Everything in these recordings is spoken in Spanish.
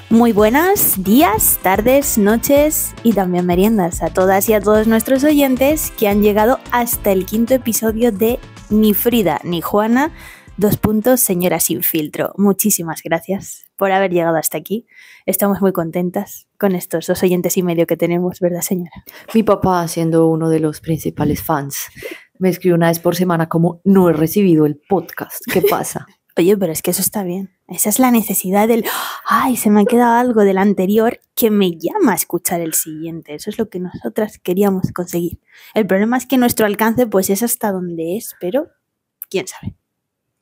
Muy buenos días, tardes, noches y también meriendas a todas y a todos nuestros oyentes que han llegado hasta el 5º episodio de Ni Frida ni Juana, Señora sin filtro. Muchísimas gracias por haber llegado hasta aquí. Estamos muy contentas con estos 2 oyentes y medio que tenemos, ¿verdad, señora? Mi papá, siendo uno de los principales fans, me escribe una vez por semana como: no he recibido el podcast, ¿qué pasa? Oye, pero es que eso está bien. Esa es la necesidad del ¡ay! Se me ha quedado algo del anterior que me llama a escuchar el siguiente. Eso es lo que nosotras queríamos conseguir. El problema es que nuestro alcance pues es hasta donde es, pero quién sabe.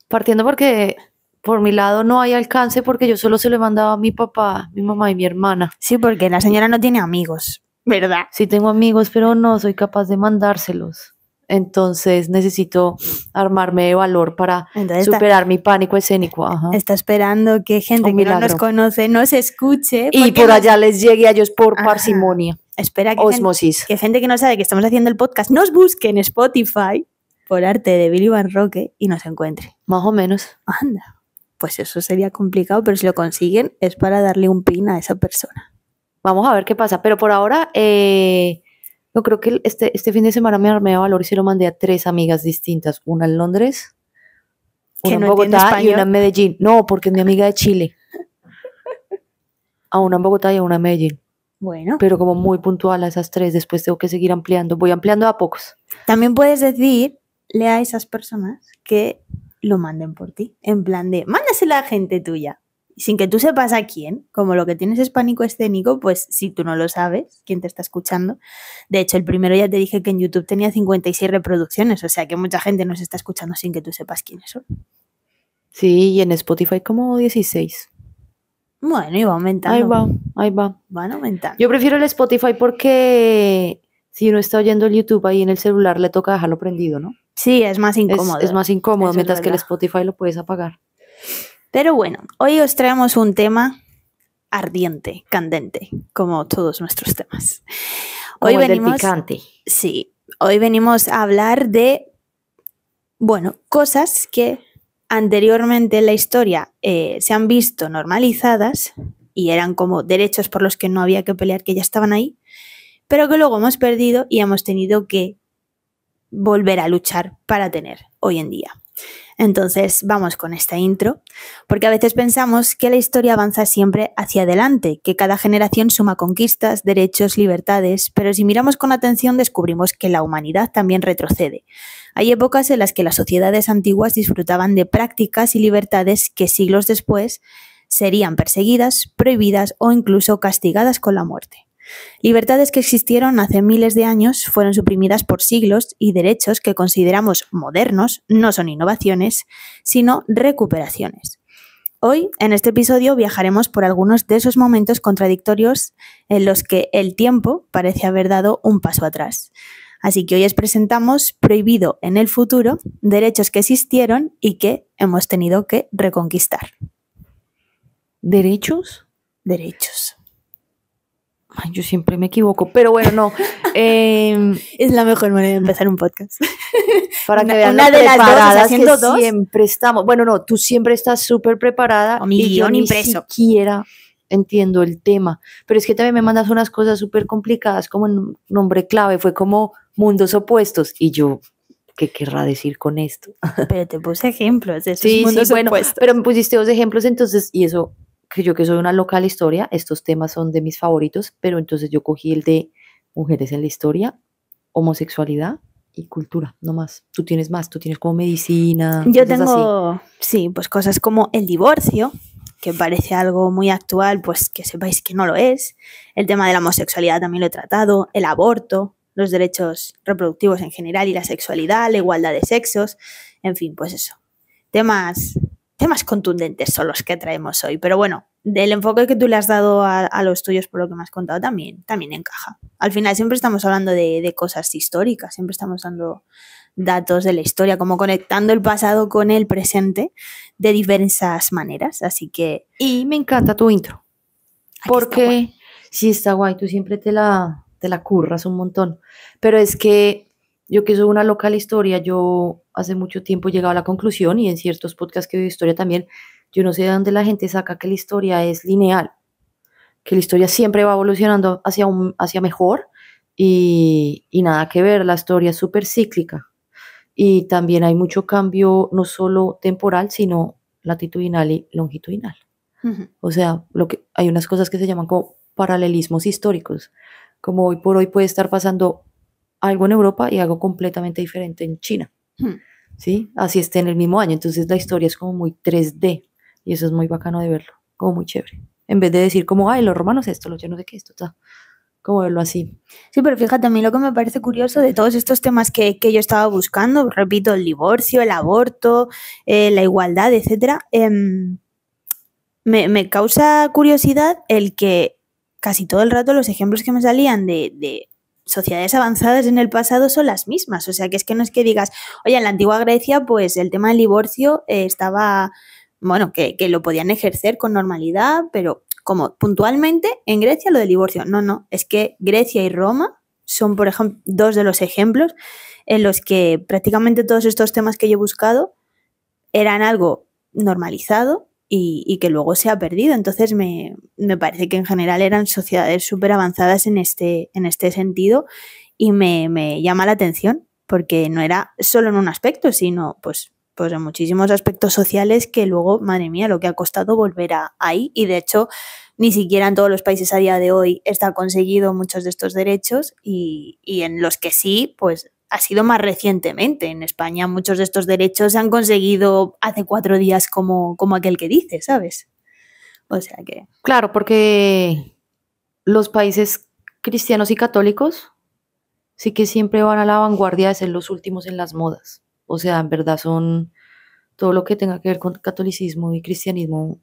Partiendo porque por mi lado no hay alcance, porque yo solo se lo he mandado a mi papá, mi mamá y mi hermana. Sí, porque la señora no tiene amigos, ¿verdad? Sí tengo amigos, pero no soy capaz de mandárselos. Entonces necesito armarme de valor para superar mi pánico escénico. Ajá. Está esperando que gente que no nos conoce nos escuche. Y por allá les llegue a ellos por parsimonia. Espera que osmosis. Que gente que no sabe que estamos haciendo el podcast nos busque en Spotify por arte de Billy Van Roque y nos encuentre. Más o menos. Anda, pues eso sería complicado, pero si lo consiguen es para darle un pin a esa persona. Vamos a ver qué pasa, pero por ahora yo creo que este fin de semana me armé de valor y se lo mandé a 3 amigas distintas, una en Londres, una en Bogotá y una en Medellín. No, porque es mi amiga de Chile. A una en Bogotá y a una en Medellín. Bueno. Pero como muy puntual a esas 3, después tengo que seguir ampliando. Voy ampliando a pocos. También puedes decirle a esas personas que lo manden por ti, en plan de, mándaselo a gente tuya, sin que tú sepas a quién. Como lo que tienes es pánico escénico, pues si tú no lo sabes, quién te está escuchando. De hecho, el primero ya te dije que en YouTube tenía 56 reproducciones, o sea que mucha gente nos está escuchando sin que tú sepas quiénes son. Sí, y en Spotify como 16. Bueno, y va aumentando. Ahí va. Van aumentando. Yo prefiero el Spotify porque si uno está oyendo el YouTube ahí en el celular, le toca dejarlo prendido, ¿no? Sí, es más incómodo. Es más incómodo, mientras que el Spotify lo puedes apagar. Pero bueno, hoy os traemos un tema ardiente, candente, como todos nuestros temas. Hoy como venimos, del picante. Sí, hoy venimos a hablar de, bueno, cosas que anteriormente en la historia se han visto normalizadas y eran como derechos por los que no había que pelear, que ya estaban ahí, pero que luego hemos perdido y hemos tenido que volver a luchar para tener hoy en día. Entonces vamos con esta intro, porque a veces pensamos que la historia avanza siempre hacia adelante, que cada generación suma conquistas, derechos, libertades, pero si miramos con atención descubrimos que la humanidad también retrocede. Hay épocas en las que las sociedades antiguas disfrutaban de prácticas y libertades que siglos después serían perseguidas, prohibidas o incluso castigadas con la muerte. Libertades que existieron hace miles de años fueron suprimidas por siglos y derechos que consideramos modernos no son innovaciones, sino recuperaciones. Hoy, en este episodio, viajaremos por algunos de esos momentos contradictorios en los que el tiempo parece haber dado un paso atrás. Así que hoy os presentamos Prohibido en el futuro, derechos que existieron y que hemos tenido que reconquistar. ¿Derechos? Derechos. Ay, yo siempre me equivoco, pero bueno, no. Es la mejor manera de empezar un podcast. Para que vean una de las dos, haciendo que siempre estamos. Bueno, no, tú siempre estás súper preparada y yo ni siquiera entiendo el tema. Pero es que también me mandas unas cosas súper complicadas como un nombre clave. Fue como mundos opuestos. Y yo, ¿qué querrá decir con esto? Pero te puse ejemplos de esos sí, mundos bueno, opuestos. Pero me pusiste 2 ejemplos, entonces, y eso... que yo que soy una loca de la historia, estos temas son de mis favoritos, pero entonces yo cogí el de mujeres en la historia, homosexualidad y cultura, no más. Tú tienes más, tú tienes como medicina. Yo tengo, así. Sí, pues cosas como el divorcio, que parece algo muy actual, pues que sepáis que no lo es. El tema de la homosexualidad también lo he tratado, el aborto, los derechos reproductivos en general y la sexualidad, la igualdad de sexos, en fin, pues eso. Temas contundentes son los que traemos hoy, pero bueno, del enfoque que tú le has dado a los tuyos por lo que me has contado también encaja. Al final siempre estamos hablando de cosas históricas, siempre estamos dando datos de la historia, como conectando el pasado con el presente de diversas maneras, así que... Y me encanta tu intro, porque sí está guay, tú siempre te la curras un montón, pero es que yo que soy una loca de la historia, yo hace mucho tiempo he llegado a la conclusión, y en ciertos podcasts que veo de historia también, yo no sé de dónde la gente saca que la historia es lineal. que la historia siempre va evolucionando hacia mejor y nada que ver, la historia es súper cíclica. Y también hay mucho cambio, no solo temporal, sino latitudinal y longitudinal. O sea, hay unas cosas que se llaman como paralelismos históricos, como hoy por hoy puede estar pasando algo en Europa y algo completamente diferente en China, ¿sí? Así esté en el mismo año, entonces la historia es como muy 3D y eso es muy bacano de verlo, como muy chévere. En vez de decir como, ay, los romanos esto, los yo no sé qué, esto está, como verlo así. Sí, pero fíjate, a mí lo que me parece curioso de todos estos temas que yo estaba buscando, repito, el divorcio, el aborto, la igualdad, etcétera, me causa curiosidad el que casi todo el rato los ejemplos que me salían de sociedades avanzadas en el pasado son las mismas. O sea, que es que no es que digas, oye, en la antigua Grecia, pues el tema del divorcio estaba, bueno, que lo podían ejercer con normalidad, pero como puntualmente en Grecia lo del divorcio. No, es que Grecia y Roma son, por ejemplo, dos de los ejemplos en los que prácticamente todos estos temas que yo he buscado eran algo normalizado y que luego se ha perdido. Entonces me parece que en general eran sociedades súper avanzadas en este sentido y me llama la atención porque no era solo en un aspecto, sino pues en muchísimos aspectos sociales que luego, madre mía, lo que ha costado volver ahí. Y de hecho, ni siquiera en todos los países a día de hoy está conseguido muchos de estos derechos y en los que sí, pues ha sido más recientemente. En España muchos de estos derechos se han conseguido hace 4 días como aquel que dice, ¿sabes? O sea que... Claro, porque los países cristianos y católicos sí que siempre van a la vanguardia de ser los últimos en las modas. O sea, en verdad son todo lo que tenga que ver con catolicismo y cristianismo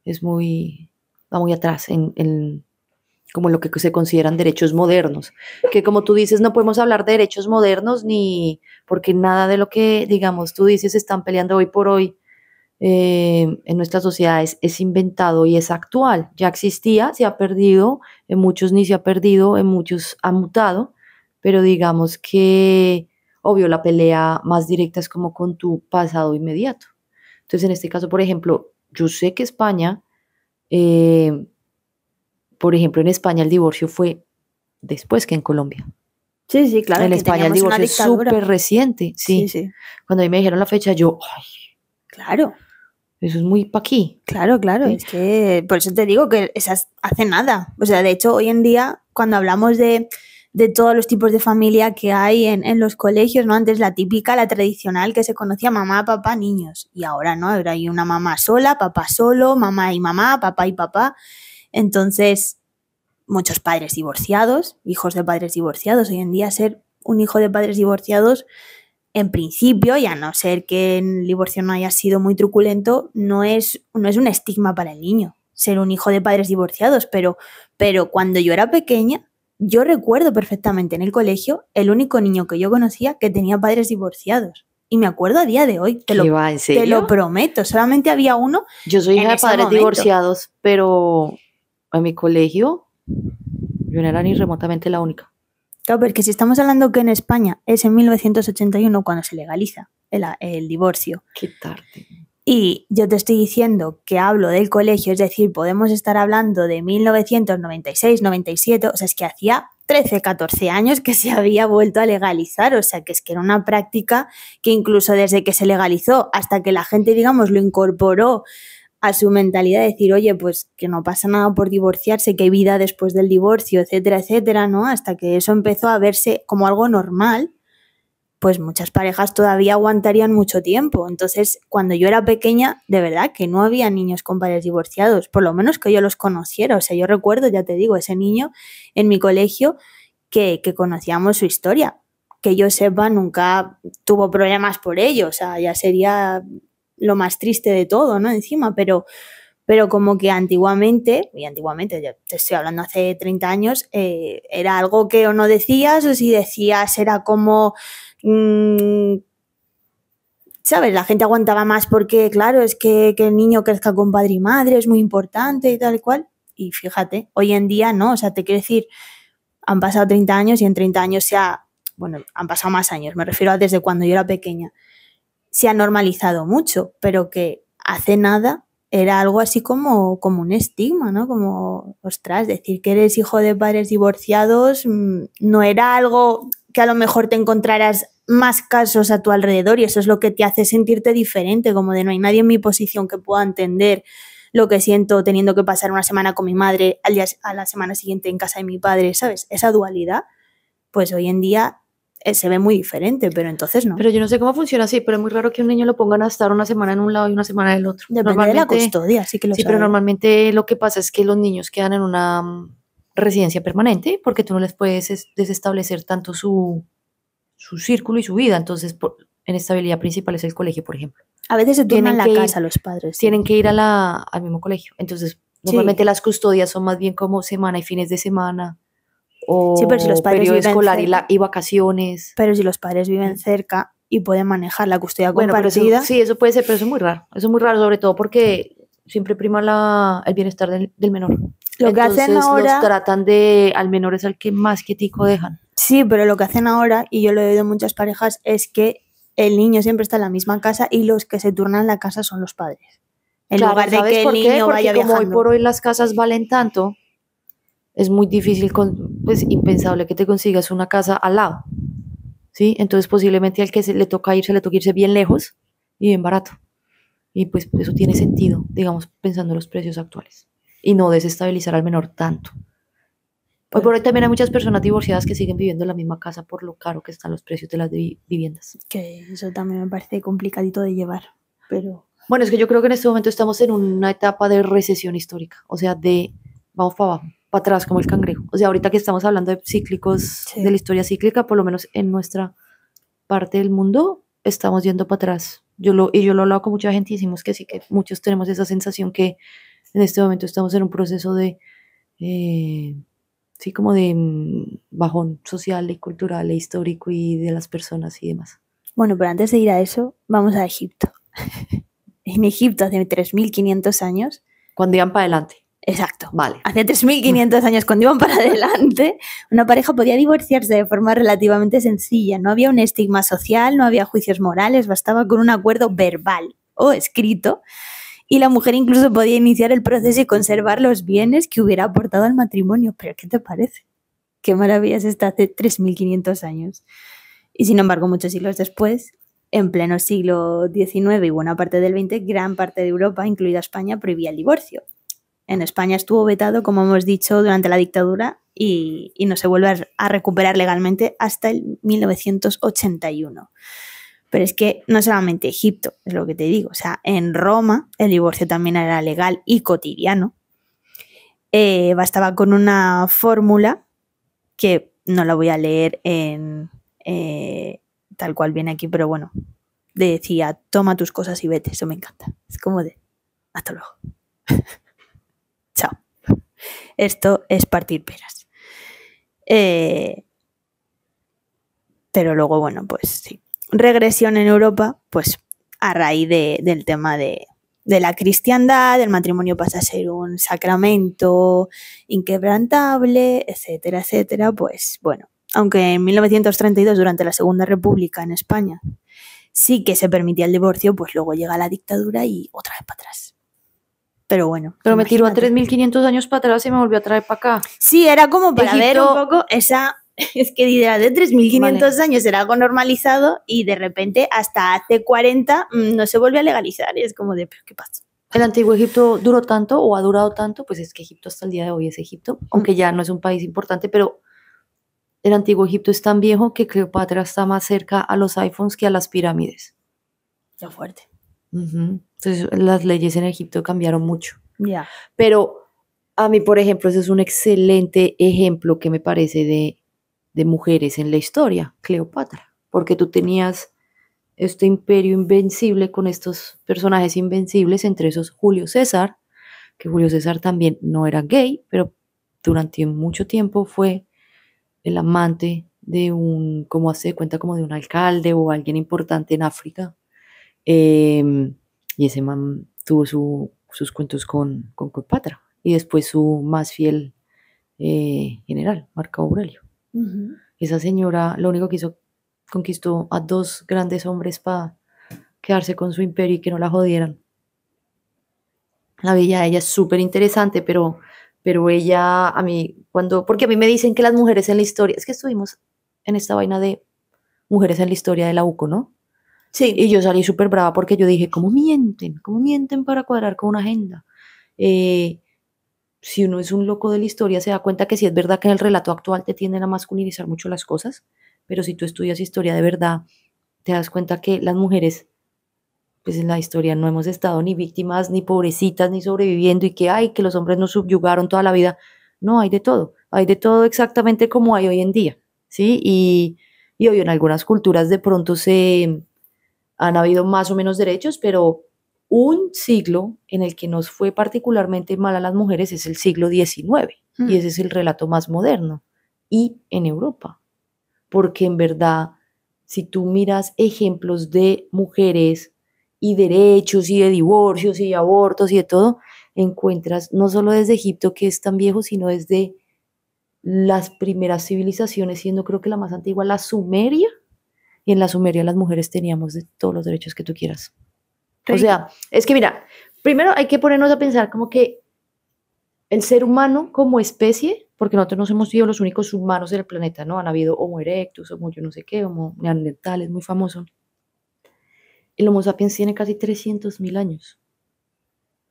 va muy atrás en como lo que se consideran derechos modernos, que como tú dices, no podemos hablar de derechos modernos ni porque nada de lo que, digamos, tú dices están peleando hoy por hoy en nuestras sociedades es inventado y es actual, ya existía, se ha perdido, en muchos ni se ha perdido, en muchos ha mutado, pero digamos que, obvio, la pelea más directa es como con tu pasado inmediato. Entonces, en este caso, por ejemplo, yo sé que España, por ejemplo, en España el divorcio fue después que en Colombia. Sí, claro. En España el divorcio es súper reciente, sí. Cuando a mí me dijeron la fecha, yo, ay, claro. Eso es muy pa' aquí. Claro, ¿sí? Es que por eso te digo que esas hace nada. O sea, de hecho, hoy en día, cuando hablamos de todos los tipos de familia que hay en los colegios, ¿no? Antes la típica, la tradicional, que se conocía mamá, papá, niños. Y ahora, ¿no? Ahora hay una mamá sola, papá solo, mamá y mamá, papá y papá. Entonces, muchos padres divorciados, hijos de padres divorciados. Hoy en día ser un hijo de padres divorciados, en principio, y a no ser que el divorcio no haya sido muy truculento, no es un estigma para el niño ser un hijo de padres divorciados, pero cuando yo era pequeña, yo recuerdo perfectamente en el colegio el único niño que yo conocía que tenía padres divorciados. Y me acuerdo a día de hoy, te lo prometo, solamente había uno. Yo soy hija de padres divorciados, pero en mi colegio yo no era ni remotamente la única. Claro, porque si estamos hablando que en España es en 1981 cuando se legaliza el divorcio. Qué tarde. Y yo te estoy diciendo que hablo del colegio, es decir, podemos estar hablando de 1996, 97, o sea, es que hacía 13, 14 años que se había vuelto a legalizar, o sea, que es que era una práctica que incluso desde que se legalizó hasta que la gente, digamos, lo incorporó a su mentalidad de decir, oye, pues que no pasa nada por divorciarse, que hay vida después del divorcio, etcétera, etcétera, ¿no? Hasta que eso empezó a verse como algo normal, pues muchas parejas todavía aguantarían mucho tiempo. Entonces, cuando yo era pequeña, de verdad que no había niños con padres divorciados, por lo menos que yo los conociera. O sea, yo recuerdo, ya te digo, ese niño en mi colegio que conocíamos su historia. Que yo sepa, nunca tuvo problemas por ello. O sea, ya sería lo más triste de todo, ¿no? Encima, pero como que antiguamente, ya te estoy hablando hace 30 años, era algo que o no decías, o si decías era como... ¿sabes? La gente aguantaba más porque, claro, es que el niño crezca con padre y madre es muy importante y tal y cual. Y fíjate, hoy en día no, o sea, te quiero decir, han pasado 30 años y en 30 años han pasado más años, me refiero a desde cuando yo era pequeña, se ha normalizado mucho, pero que hace nada era algo así como un estigma, ¿no? Como, ostras, decir que eres hijo de padres divorciados no era algo que a lo mejor te encontraras más casos a tu alrededor, y eso es lo que te hace sentirte diferente, como de no hay nadie en mi posición que pueda entender lo que siento teniendo que pasar una semana con mi madre, a la semana siguiente en casa de mi padre, ¿sabes? Esa dualidad, pues hoy en día se ve muy diferente, pero entonces no. Pero yo no sé cómo funciona así, pero es muy raro que un niño lo pongan a estar una semana en un lado y una semana en el otro. Depende de la custodia, sí que lo Sí, sabe. pero normalmente lo que pasa es que los niños quedan en una residencia permanente porque tú no les puedes desestablecer tanto su círculo y su vida. Entonces, en estabilidad principal es el colegio, por ejemplo. A veces se turnan la casa los padres. Tienen que ir al mismo colegio. Entonces, normalmente las custodias son más bien como semana y fines de semana, o sí, pero si los padres periodo viven escolar cerca, y vacaciones. Pero si los padres viven cerca y pueden manejar la custodia compartida. Sí, eso puede ser, pero eso es muy raro. Eso es muy raro, sobre todo porque siempre prima el bienestar del menor. Lo que hacen ahora, los tratan al menor es al que más quietico dejan. Sí, pero lo que hacen ahora, y yo lo he oído en muchas parejas, es que el niño siempre está en la misma casa y los que se turnan la casa son los padres. En lugar de que el niño vaya viajando. Como hoy por hoy las casas valen tanto, es muy difícil, pues impensable que te consigas una casa al lado, ¿sí? Entonces posiblemente al que le toca irse bien lejos y bien barato. Y pues eso tiene sentido, digamos, pensando en los precios actuales. Y no desestabilizar al menor tanto. Hoy por hoy también hay muchas personas divorciadas que siguen viviendo en la misma casa por lo caro que están los precios de las viviendas. Que eso también me parece complicadito de llevar, pero... Bueno, es que yo creo que en este momento estamos en una etapa de recesión histórica, o sea, vamos para abajo, para atrás como el cangrejo. O sea, ahorita que estamos hablando de cíclicos, de la historia cíclica, por lo menos en nuestra parte del mundo, estamos yendo para atrás. Yo lo he hablado con mucha gente y decimos que sí, que muchos tenemos esa sensación que en este momento estamos en un proceso de, sí, como de bajón social y cultural e histórico y de las personas y demás. Bueno, pero antes de ir a eso, vamos a Egipto. En Egipto, hace 3.500 años... Cuando iban para adelante. Exacto. Vale. Hace 3.500 años, cuando iban para adelante, una pareja podía divorciarse de forma relativamente sencilla. No había un estigma social, no había juicios morales, bastaba con un acuerdo verbal o escrito, y la mujer incluso podía iniciar el proceso y conservar los bienes que hubiera aportado al matrimonio. ¿Pero qué te parece? Qué maravilla es esta hace 3.500 años. Y sin embargo, muchos siglos después, en pleno siglo XIX y buena parte del XX, gran parte de Europa, incluida España, prohibía el divorcio. En España estuvo vetado, como hemos dicho, durante la dictadura y no se vuelve a recuperar legalmente hasta el 1981. Pero es que no solamente Egipto, es lo que te digo. O sea, en Roma el divorcio también era legal y cotidiano. Bastaba con una fórmula que no la voy a leer tal cual viene aquí, pero bueno, decía, toma tus cosas y vete. Eso me encanta. Es como de, hasta luego. Chao. Esto es partir peras. Pero luego, bueno, pues sí. Regresión en Europa, pues a raíz del tema de la cristiandad, el matrimonio pasa a ser un sacramento inquebrantable, etcétera, etcétera. Pues bueno, aunque en 1932, durante la Segunda República en España, sí que se permitía el divorcio, pues luego llega la dictadura y otra vez para atrás. Pero bueno. Pero me tiró a 3.500 años para atrás y me volvió a traer para acá. Sí, era como para ver un poco esa... Es que idea de 3.500 años era algo normalizado y de repente hasta hace 40 no se vuelve a legalizar. Y es como de, ¿pero qué pasó? El antiguo Egipto duró tanto o ha durado tanto, pues es que Egipto hasta el día de hoy es Egipto, aunque ya no es un país importante, pero el antiguo Egipto es tan viejo que Cleopatra está más cerca a los iPhones que a las pirámides. Ya fuerte. Entonces las leyes en Egipto cambiaron mucho. Ya. Pero a mí, por ejemplo, ese es un excelente ejemplo que me parece de mujeres en la historia, Cleopatra, porque tú tenías este imperio invencible con estos personajes invencibles, entre esos Julio César, que Julio César también no era gay, pero durante mucho tiempo fue el amante de como hace cuenta, como de un alcalde o alguien importante en África. Y ese man tuvo sus cuentos con Cleopatra. Y después su más fiel general, Marco Aurelio. Esa señora lo único que hizo, conquistó a 2 grandes hombres para quedarse con su imperio y que no la jodieran. La vida de ella es súper interesante, pero ella, porque a mí me dicen que las mujeres en la historia, es que estuvimos en esta vaina de mujeres en la historia de la UCO, ¿no? Sí. Y yo salí súper brava porque yo dije, ¿cómo mienten? ¿Cómo mienten para cuadrar con una agenda? Si uno es un loco de la historia, se da cuenta que sí es verdad que en el relato actual te tienden a masculinizar mucho las cosas, pero si tú estudias historia de verdad, te das cuenta que las mujeres, pues en la historia no hemos estado ni víctimas, ni pobrecitas, ni sobreviviendo, y que los hombres nos subyugaron toda la vida. No, hay de todo exactamente como hay hoy en día, ¿sí? Y hoy en algunas culturas de pronto han habido más o menos derechos, pero un siglo en el que nos fue particularmente mal a las mujeres es el siglo XIX, y ese es el relato más moderno, y en Europa, porque en verdad, si tú miras ejemplos de mujeres y derechos y de divorcios y de abortos y de todo, encuentras no solo desde Egipto, que es tan viejo, sino desde las primeras civilizaciones, siendo creo que la más antigua, la Sumeria, y en la Sumeria las mujeres teníamos de todos los derechos que tú quieras. O sea, es que mira, primero hay que ponernos a pensar como que el ser humano como especie, porque nosotros no hemos sido los únicos humanos en el planeta, ¿no? Han habido Homo erectus, Homo yo no sé qué, Homo neandertales, muy famoso. El Homo sapiens tiene casi 300.000 años.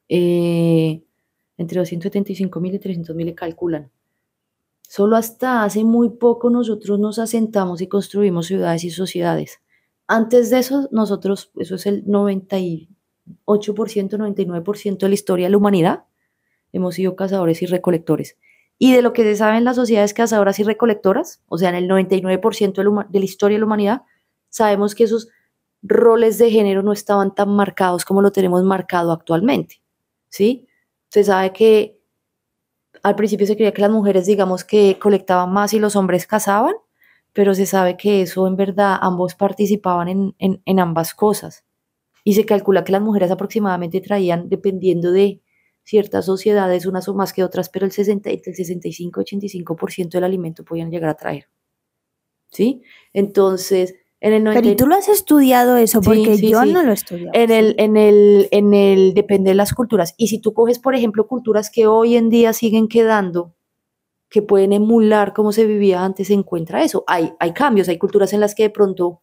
Entre 275.000 y 300.000 le calculan. Solo hasta hace muy poco nosotros nos asentamos y construimos ciudades y sociedades. Antes de eso, eso es el 98%, 99% de la historia de la humanidad, hemos sido cazadores y recolectores. Y de lo que se sabe en las sociedades cazadoras y recolectoras, o sea, en el 99% de la historia de la humanidad, sabemos que esos roles de género no estaban tan marcados como lo tenemos marcado actualmente, ¿sí? Se sabe que al principio se creía que las mujeres, digamos, que colectaban más y los hombres cazaban, pero se sabe que eso en verdad ambos participaban en ambas cosas. Y se calcula que las mujeres aproximadamente traían, dependiendo de ciertas sociedades, unas o más que otras, pero el 65-85% del alimento podían llegar a traer. ¿Sí? Entonces, en el 90... Pero tú lo has estudiado eso, porque yo no lo he estudiado. Depende de las culturas. Y si tú coges, por ejemplo, culturas que hoy en día siguen quedando, que pueden emular cómo se vivía antes, se encuentra eso. Hay cambios, hay culturas en las que de pronto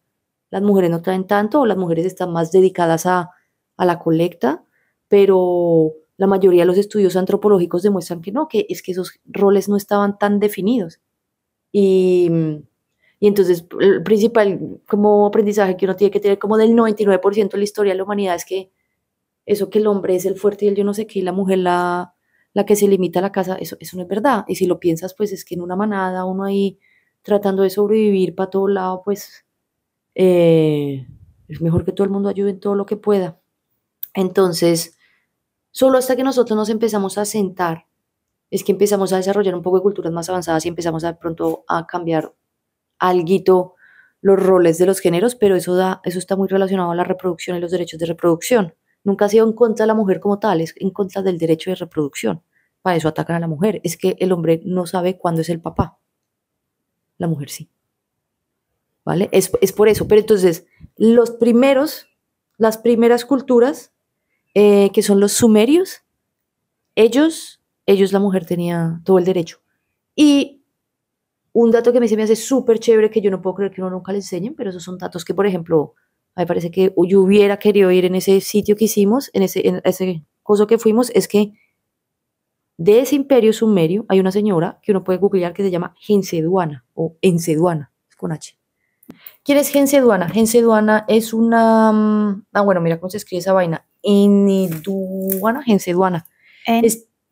las mujeres no traen tanto, o las mujeres están más dedicadas a la colecta, pero la mayoría de los estudios antropológicos demuestran que no, que es que esos roles no estaban tan definidos. Y entonces el principal como aprendizaje que uno tiene que tener como del 99% de la historia de la humanidad es que eso, que el hombre es el fuerte y el yo no sé qué, y la mujer la que se limita a la casa, eso no es verdad. Y si lo piensas, pues es que en una manada, uno ahí tratando de sobrevivir para todo lado, pues es mejor que todo el mundo ayude en todo lo que pueda. Entonces, solo hasta que nosotros nos empezamos a sentar, es que empezamos a desarrollar un poco de culturas más avanzadas y empezamos de pronto a cambiar alguito los roles de los géneros, pero eso está muy relacionado a la reproducción y los derechos de reproducción. Nunca ha sido en contra de la mujer como tal, es en contra del derecho de reproducción. Para eso atacan a la mujer. Es que el hombre no sabe cuándo es el papá. La mujer sí. ¿Vale? Es por eso. Pero entonces, las primeras culturas, que son los sumerios, ellos, la mujer tenía todo el derecho. Y un dato que a mí se me hace súper chévere, que yo no puedo creer que uno nunca le enseñen, pero esos son datos que, por ejemplo, a mí me parece que yo hubiera querido ir en ese sitio que hicimos, en ese coso que fuimos, es que de ese imperio sumerio hay una señora que uno puede googlear que se llama Genceduana o Enceduana, con H. ¿Quién es Genceduana? Genceduana es una... bueno, mira cómo se escribe esa vaina. Enheduana, Genceduana.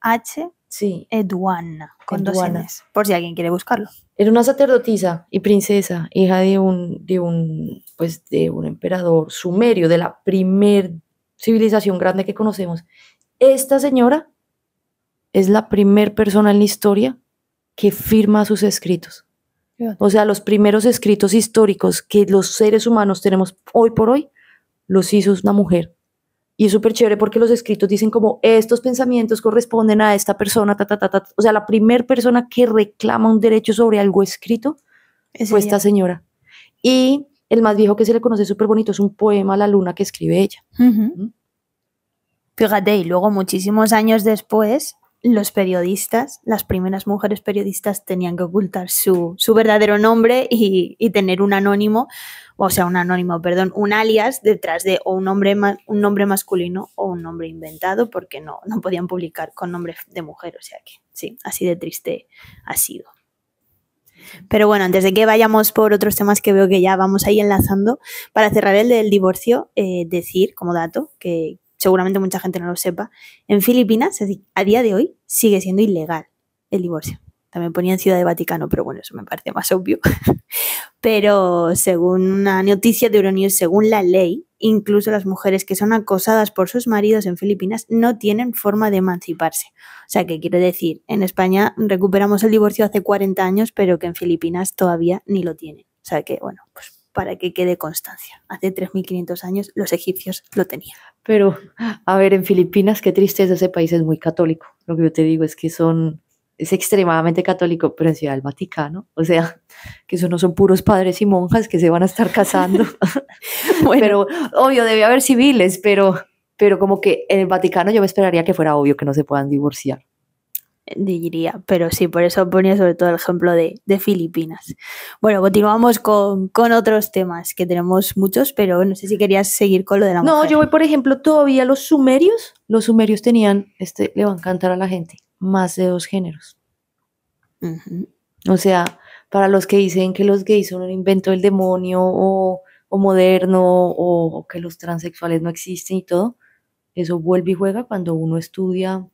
H. Sí. Eduana, con dos N's, por si alguien quiere buscarlo. Era una sacerdotisa y princesa, hija de un emperador sumerio, de la primer civilización grande que conocemos. Esta señora es la primer persona en la historia que firma sus escritos. O sea, los primeros escritos históricos que los seres humanos tenemos hoy por hoy, los hizo una mujer. Y es súper chévere porque los escritos dicen como estos pensamientos corresponden a esta persona, O sea, la primera persona que reclama un derecho sobre algo escrito fue esta señora. Y el más viejo que se le conoce súper bonito es un poema a la luna que escribe ella. Fíjate, y luego muchísimos años después, los periodistas, las primeras mujeres periodistas tenían que ocultar su verdadero nombre y tener un anónimo, o sea, un alias detrás de o un nombre masculino o un nombre inventado, porque no podían publicar con nombre de mujer, o sea que sí, así de triste ha sido. Pero bueno, antes de que vayamos por otros temas que veo que ya vamos ahí enlazando, para cerrar el del divorcio, decir como dato, que seguramente mucha gente no lo sepa, en Filipinas a día de hoy sigue siendo ilegal el divorcio. También ponía en Ciudad de Vaticano, pero bueno, eso me parece más obvio. Pero según una noticia de Euronews, según la ley, incluso las mujeres que son acosadas por sus maridos en Filipinas no tienen forma de emanciparse. O sea, que quiero decir, en España recuperamos el divorcio hace 40 años, pero que en Filipinas todavía ni lo tienen. O sea que, bueno, pues para que quede constancia. Hace 3.500 años los egipcios lo tenían. Pero, a ver, en Filipinas, qué tristeza, ese país es muy católico. Lo que yo te digo es que es extremadamente católico, pero en Ciudad del Vaticano, o sea, que eso no son puros padres y monjas que se van a estar casando. Bueno, pero obvio, debe haber civiles, pero como que en el Vaticano yo me esperaría que fuera obvio que no se puedan divorciar. Diría, pero sí, por eso ponía sobre todo el ejemplo de Filipinas. Bueno, continuamos con otros temas, que tenemos muchos, pero no sé si querías seguir con lo de la mujer. No, yo voy, por ejemplo, todavía los sumerios tenían, le va a encantar a la gente, más de 2 géneros. Uh-huh. O sea, para los que dicen que los gays son un invento del demonio o moderno o que los transexuales no existen y todo, eso vuelve y juega cuando uno estudia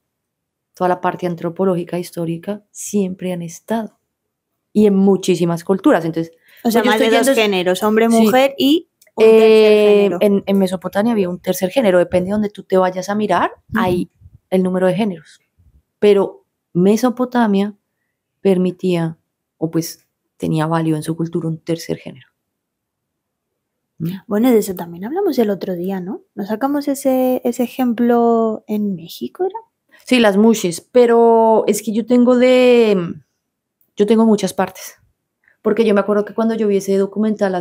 toda la parte antropológica, histórica, siempre han estado. Y en muchísimas culturas. Entonces, o sea, más de 2 géneros, hombre, mujer, sí. Y un tercer género. En Mesopotamia había un tercer género, depende de donde tú te vayas a mirar, hay el número de géneros. Pero Mesopotamia permitía, o pues tenía válido en su cultura un tercer género. Bueno, de eso también hablamos el otro día, ¿no? ¿Nos sacamos ese ejemplo en México, era? Sí, las mushis, pero es que yo tengo muchas partes, porque yo me acuerdo que cuando yo vi ese documental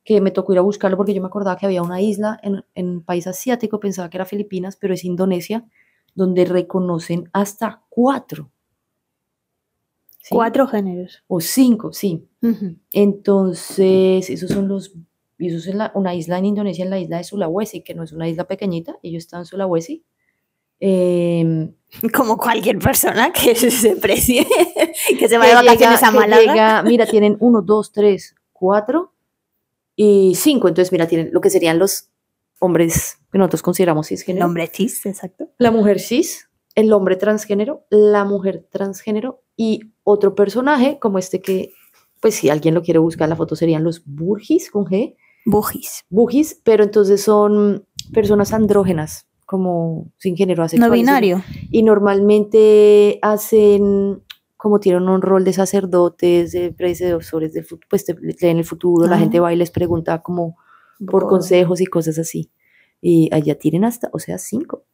que me tocó ir a buscarlo porque yo me acordaba que había una isla en un país asiático, pensaba que era Filipinas, pero es Indonesia, donde reconocen hasta 4. ¿Sí? 4 géneros. O 5, sí. Uh-huh. Entonces, eso es una isla en Indonesia, en la isla de Sulawesi, que no es una isla pequeñita, ellos están en Sulawesi. Como cualquier persona que se precie, que se vaya de vacaciones a Málaga. Mira, tienen 1, 2, 3, 4 y 5. Entonces, mira, tienen lo que serían los hombres que nosotros consideramos cisgénero. El hombre cis, exacto. La mujer cis, el hombre transgénero, la mujer transgénero y otro personaje como que, pues si alguien lo quiere buscar, la foto serían los burjis con G. Bujis, pero entonces son personas andrógenas, como sin género, asexuales. No binario. Y normalmente hacen, como tienen un rol de sacerdotes, de predecesores del futuro, pues leen el futuro, la gente va y les pregunta como por consejos y cosas así. Y allá tienen hasta, 5.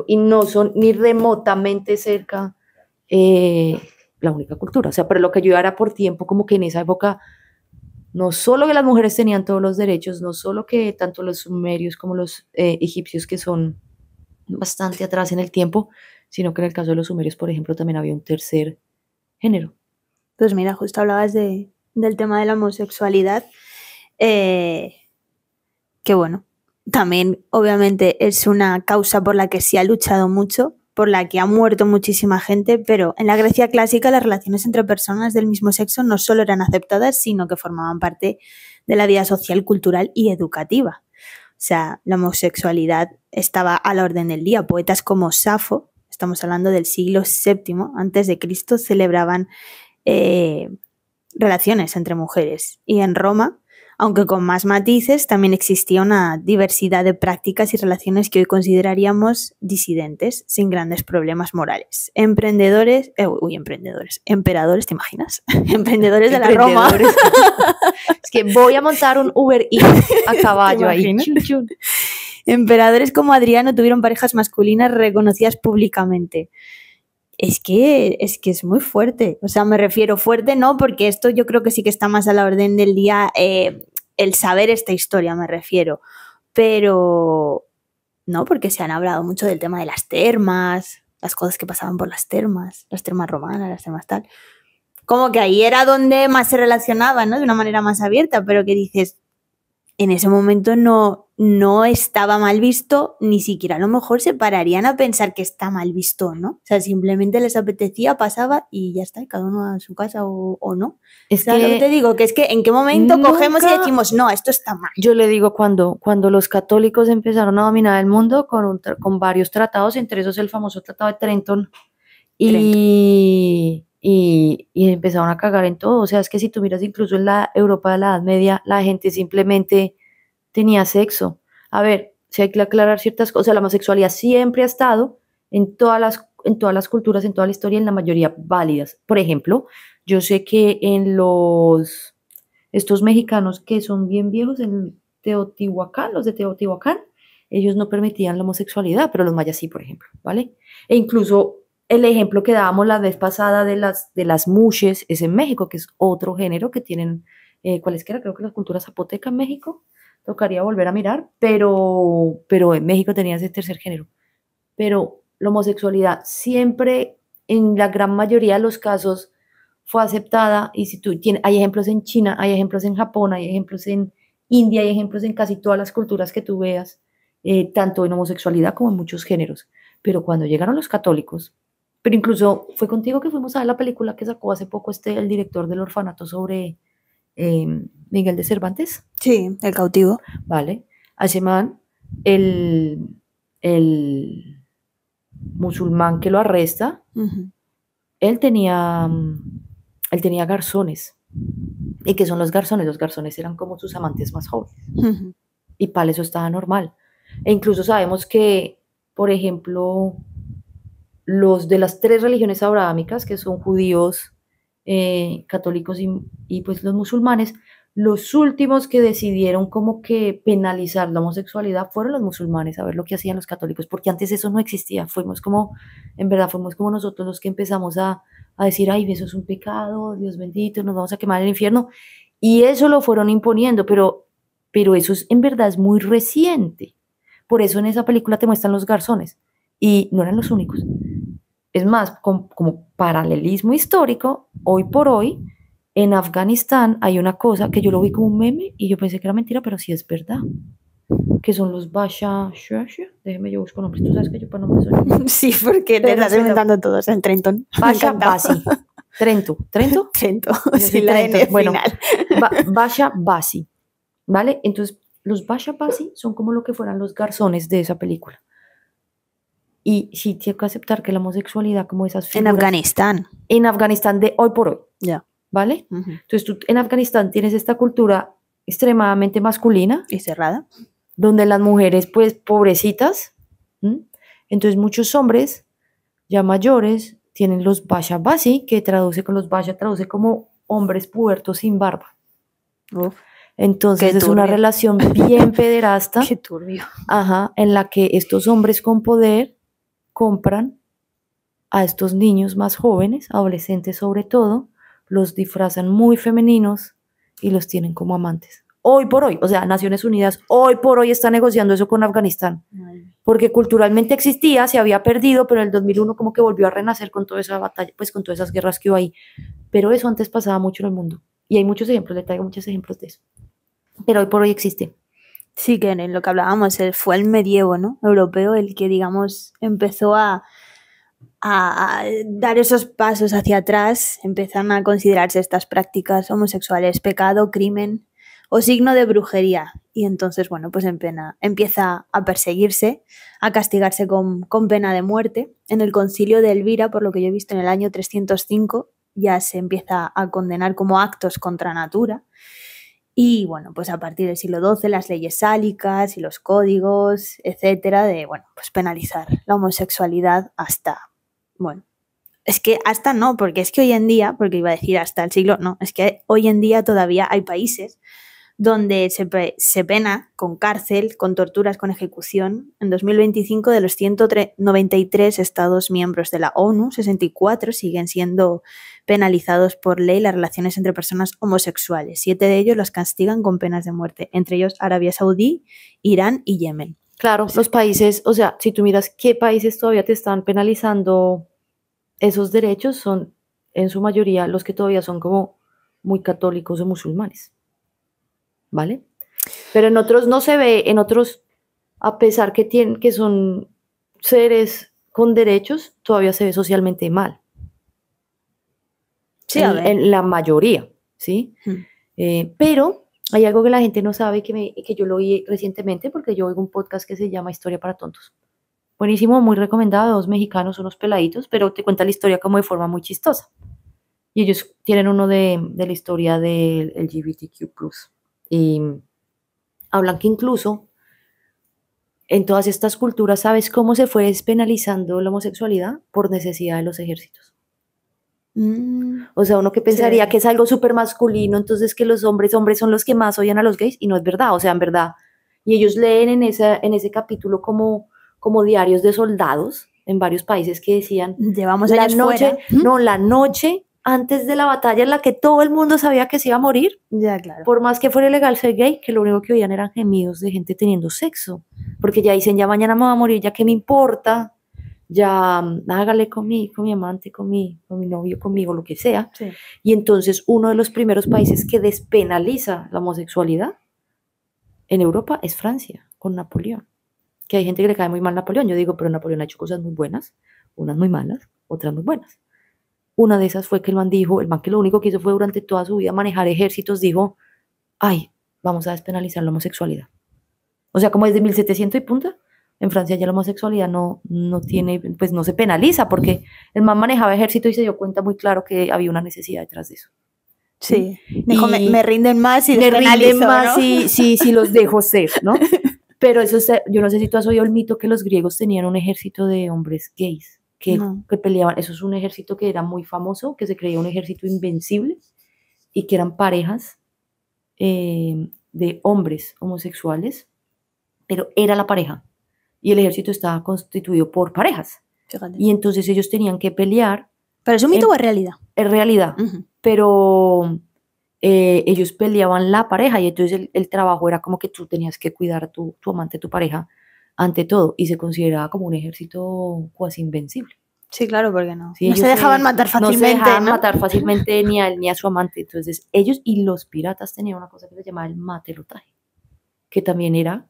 Y no son ni remotamente cerca la única cultura. O sea, pero lo que yo era por tiempo, como que en esa época, no solo que las mujeres tenían todos los derechos, no solo que tanto los sumerios como los egipcios, que son bastante atrás en el tiempo, sino que en el caso de los sumerios, por ejemplo, también había un tercer género. Pues mira, justo hablabas del tema de la homosexualidad, que bueno, también obviamente es una causa por la que se ha luchado mucho, por la que ha muerto muchísima gente, pero en la Grecia clásica las relaciones entre personas del mismo sexo no solo eran aceptadas, sino que formaban parte de la vida social, cultural y educativa. O sea, la homosexualidad estaba a la orden del día. Poetas como Safo, estamos hablando del siglo VII a.C., celebraban relaciones entre mujeres. Y en Roma, aunque con más matices, también existía una diversidad de prácticas y relaciones que hoy consideraríamos disidentes, sin grandes problemas morales. Emperadores, ¿te imaginas? Emprendedores de la Roma. Es que voy a montar un Uber Eats a caballo ahí. Emperadores como Adriano tuvieron parejas masculinas reconocidas públicamente. Es que es muy fuerte. O sea, me refiero fuerte, no, porque esto yo creo que sí que está más a la orden del día, el saber esta historia, me refiero. Pero ¿no? Porque se han hablado mucho del tema de las termas, las cosas que pasaban por las termas romanas, las termas tal. Como que ahí era donde más se relacionaba, ¿no? De una manera más abierta, pero que dices, en ese momento no estaba mal visto, ni siquiera a lo mejor se pararían a pensar que está mal visto, ¿no? O sea, simplemente les apetecía, pasaba y ya está, cada uno a su casa o no. Es ¿Sabes lo que te digo? Que es que en qué momento cogemos y decimos, no, esto está mal. Yo le digo cuando los católicos empezaron a dominar el mundo con varios tratados, entre esos el famoso Tratado de Trenton, y empezaron a cagar en todo. O sea, es que si tú miras incluso en la Europa de la Edad Media, la gente simplemente tenía sexo. A ver, si hay que aclarar ciertas cosas, la homosexualidad siempre ha estado en todas las culturas, en toda la historia, en la mayoría válidas. Por ejemplo, yo sé que estos mexicanos que son bien viejos, en Teotihuacán, los de Teotihuacán, ellos no permitían la homosexualidad, pero los mayas sí, por ejemplo, ¿vale? E incluso el ejemplo que dábamos la vez pasada de las mushes es en México, que es otro género que tienen, ¿cuál es que era? Creo que la cultura zapoteca en México, tocaría volver a mirar, pero en México tenía ese tercer género. Pero la homosexualidad siempre, en la gran mayoría de los casos, fue aceptada, y si tú tienes, hay ejemplos en China, hay ejemplos en Japón, hay ejemplos en India, hay ejemplos en casi todas las culturas que tú veas, tanto en homosexualidad como en muchos géneros. Pero cuando llegaron los católicos, pero incluso fue contigo que fuimos a ver la película que sacó hace poco el director del orfanato sobre Miguel de Cervantes. Sí, El cautivo. Vale. A ese man, el musulmán que lo arresta, él tenía garzones. ¿Y qué son los garzones? Los garzones eran como sus amantes más jóvenes. Y para eso estaba normal. E incluso sabemos que, por ejemplo, los de las 3 religiones abrahámicas, que son judíos, católicos y pues los musulmanes, los últimos que decidieron como que penalizar la homosexualidad fueron los musulmanes, a ver lo que hacían los católicos, porque antes eso no existía. En verdad fuimos como nosotros los que empezamos a decir, ay, eso es un pecado, Dios bendito, nos vamos a quemar en el infierno, y eso lo fueron imponiendo, pero eso en verdad es muy reciente. Por eso en esa película te muestran los garzones, y no eran los únicos. Es más, como paralelismo histórico, hoy por hoy, en Afganistán hay una cosa que yo lo vi como un meme y yo pensé que era mentira, pero sí es verdad. Que son los Basha. Déjeme, yo busco nombres. Tú sabes que yo para nombres soy. Sí, porque te estás inventando todos en Trenton. Basha Basi. ¿Trento? Trento, sí, la Trento. N Bueno, final. Basha Basi. ¿Vale? Entonces, los Basha Basi son como lo que fueran los garzones de esa película. Y sí, tienes que aceptar que la homosexualidad, como esas figuras. En Afganistán. En Afganistán de hoy por hoy. Ya. ¿Vale? Entonces tú en Afganistán tienes esta cultura extremadamente masculina. Y cerrada. Donde las mujeres, pues, pobrecitas. Entonces muchos hombres ya mayores tienen los Basha Basi, que traduce como hombres pubertos sin barba. Uf, entonces es una relación bien pederasta. Qué turbio. Ajá, en la que estos hombres con poder compran a estos niños más jóvenes, adolescentes sobre todo, los disfrazan muy femeninos y los tienen como amantes. Hoy por hoy, o sea, Naciones Unidas hoy por hoy está negociando eso con Afganistán, porque culturalmente existía, se había perdido, pero en el 2001 como que volvió a renacer con toda esa batalla, pues con todas esas guerras que hubo ahí. Pero eso antes pasaba mucho en el mundo y hay muchos ejemplos, le traigo muchos ejemplos de eso. Pero hoy por hoy existe. Sí, que en lo que hablábamos, fue el medievo, ¿no? Europeo el que, digamos, empezó a dar esos pasos hacia atrás, empiezan a considerarse estas prácticas homosexuales pecado, crimen o signo de brujería. Y entonces, bueno, pues empieza a perseguirse, a castigarse con pena de muerte. En el concilio de Elvira, por lo que yo he visto en el año 305, ya se empieza a condenar como actos contra natura. Y bueno, pues a partir del siglo XII las leyes sálicas y los códigos, etcétera, de, bueno, pues penalizar la homosexualidad hasta, bueno, es que hasta no, porque es que hoy en día, porque iba a decir hasta el siglo, no, es que hoy en día todavía hay países donde se pena con cárcel, con torturas, con ejecución. En 2025, de los 193 Estados miembros de la ONU, 64 siguen siendo penalizados por ley las relaciones entre personas homosexuales. 7 de ellos las castigan con penas de muerte, entre ellos Arabia Saudí, Irán y Yemen. Claro, los países, o sea, si tú miras qué países todavía te están penalizando esos derechos, son en su mayoría los que todavía son como muy católicos o musulmanes, ¿vale? Pero en otros no se ve, en otros, a pesar que son seres con derechos, todavía se ve socialmente mal. Sí, a ver. En la mayoría, ¿sí? Pero hay algo que la gente no sabe que yo lo oí recientemente porque yo oigo un podcast que se llama Historia para Tontos. Buenísimo, muy recomendado, 2 mexicanos, unos peladitos, pero te cuenta la historia como de forma muy chistosa. Y ellos tienen uno de la historia del LGBTQ+. Y hablan que incluso en todas estas culturas, ¿sabes cómo se fue despenalizando la homosexualidad? Por necesidad de los ejércitos. O sea, uno que pensaría que es algo súper masculino, entonces que los hombres son los que más odian a los gays, y no es verdad, o sea, en verdad. Y ellos leen en ese capítulo como diarios de soldados en varios países que decían, llevamos años fuera. No, la noche antes de la batalla en la que todo el mundo sabía que se iba a morir, ya, claro. Por más que fuera ilegal ser gay, que lo único que oían eran gemidos de gente teniendo sexo, porque ya dicen, ya mañana me voy a morir, ya que me importa, ya hágale con mi amante, con mi novio, conmigo, lo que sea. Sí. Y entonces uno de los primeros países que despenaliza la homosexualidad en Europa es Francia, con Napoleón. Que hay gente que le cae muy mal Napoleón. Yo digo, pero Napoleón ha hecho cosas muy buenas, unas muy malas, otras muy buenas. Una de esas fue que el man que lo único que hizo fue durante toda su vida manejar ejércitos, dijo, ay, vamos a despenalizar la homosexualidad. O sea, como desde 1700 y punta, en Francia ya la homosexualidad no tiene, pues no se penaliza, porque el man manejaba ejército y se dio cuenta muy claro que había una necesidad detrás de eso. Sí, dijo, me rinden más y me rinden más, ¿no? si los dejo ser, ¿no? Pero eso, yo no sé si tú has oído el mito que los griegos tenían un ejército de hombres gays, que peleaban. Eso es un ejército que era muy famoso, que se creía un ejército invencible, y que eran parejas de hombres homosexuales, pero era la pareja, y el ejército estaba constituido por parejas. Fíjate. Y entonces ellos tenían que pelear. ¿Pero es un mito o es realidad? Es realidad, pero ellos peleaban la pareja, y entonces el trabajo era como que tú tenías que cuidar a tu amante, tu pareja, ante todo, y se consideraba como un ejército cuasi invencible. Sí, claro, porque no. Sí, no se dejaban matar fácilmente. No se dejaban matar fácilmente ni a él ni a su amante. Entonces, ellos y los piratas tenían una cosa que se llamaba el matelotaje, que también era,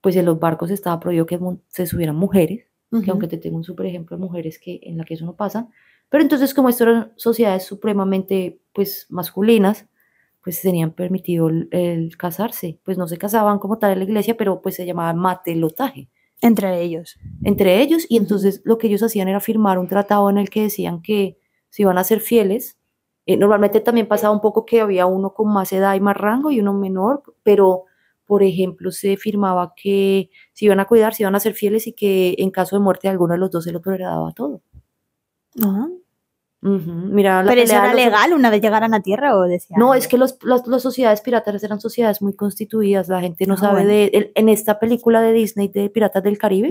pues en los barcos estaba prohibido que se subieran mujeres, que aunque te tengo un súper ejemplo de mujeres en la que eso no pasa, pero entonces como esto eran sociedades supremamente, pues, masculinas, pues tenían permitido el casarse. Pues no se casaban como tal en la iglesia, pero pues se llamaba matelotaje. Entre ellos, y entonces lo que ellos hacían era firmar un tratado en el que decían que se iban a ser fieles. Normalmente también pasaba un poco que había uno con más edad y más rango y uno menor, pero por ejemplo se firmaba que se iban a cuidar, se iban a ser fieles, y que en caso de muerte de alguno de los dos se lo heredaba todo. Mira, ¿pero eso era legal una vez llegaran a tierra o decían? No, es que las sociedades piratas eran sociedades muy constituidas. La gente no sabe en esta película de Disney de Piratas del Caribe,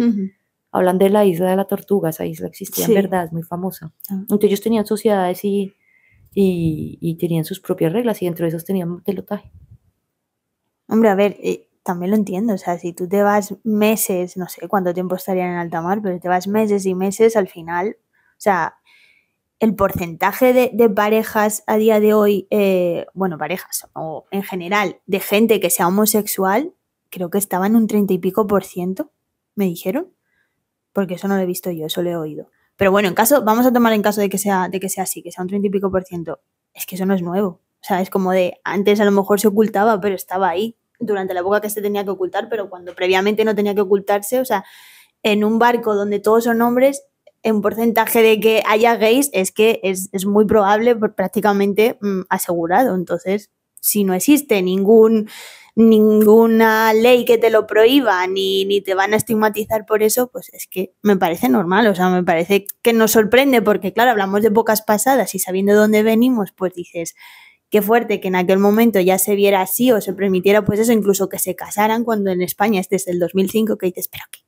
hablan de la isla de la Tortuga. Esa isla existía en verdad, es muy famosa. Entonces ellos tenían sociedades y tenían sus propias reglas, y dentro de esos tenían matelotaje. Hombre, a ver, también lo entiendo. O sea, si tú te vas meses, no sé cuánto tiempo estarían en alta mar, pero te vas meses y meses, al final, o sea, el porcentaje de parejas a día de hoy, parejas o en general, de gente que sea homosexual, creo que estaba en un 30 y pico %, me dijeron, porque eso no lo he visto yo, eso lo he oído. Pero bueno, vamos a tomar en caso de que sea así, que sea un 30 y pico %, es que eso no es nuevo. O sea, es como de, antes a lo mejor se ocultaba, pero estaba ahí durante la época que se tenía que ocultar, pero cuando previamente no tenía que ocultarse, o sea, en un barco donde todos son hombres, un porcentaje de que haya gays es que es muy probable, prácticamente asegurado. Entonces, si no existe ninguna ley que te lo prohíba, ni te van a estigmatizar por eso, pues es que me parece normal. O sea, me parece que nos sorprende porque, claro, hablamos de épocas pasadas y sabiendo de dónde venimos, pues dices, qué fuerte que en aquel momento ya se viera así o se permitiera, pues eso, incluso que se casaran, cuando en España es desde el 2005 que dices, pero ¿qué?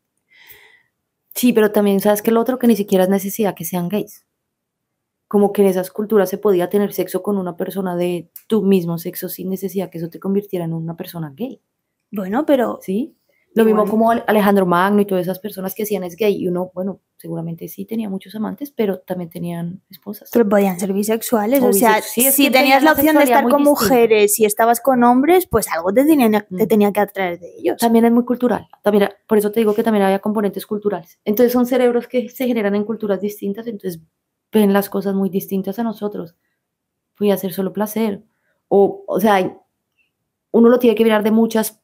Sí, pero también sabes que lo otro, que ni siquiera es necesidad que sean gays. Como que en esas culturas se podía tener sexo con una persona de tu mismo sexo sin necesidad que eso te convirtiera en una persona gay. Bueno, pero... ¿Sí? Lo mismo como Alejandro Magno y todas esas personas que decían es gay, y uno, bueno, seguramente sí tenía muchos amantes, pero también tenían esposas. Pero podían ser bisexuales, o sea, si tenías la opción de estar con mujeres y estabas con hombres, pues algo te tenía que atraer de ellos. También es muy cultural, también, por eso te digo que también había componentes culturales. Entonces son cerebros que se generan en culturas distintas, entonces ven las cosas muy distintas a nosotros. Podía ser solo placer, o sea, uno lo tiene que mirar de muchas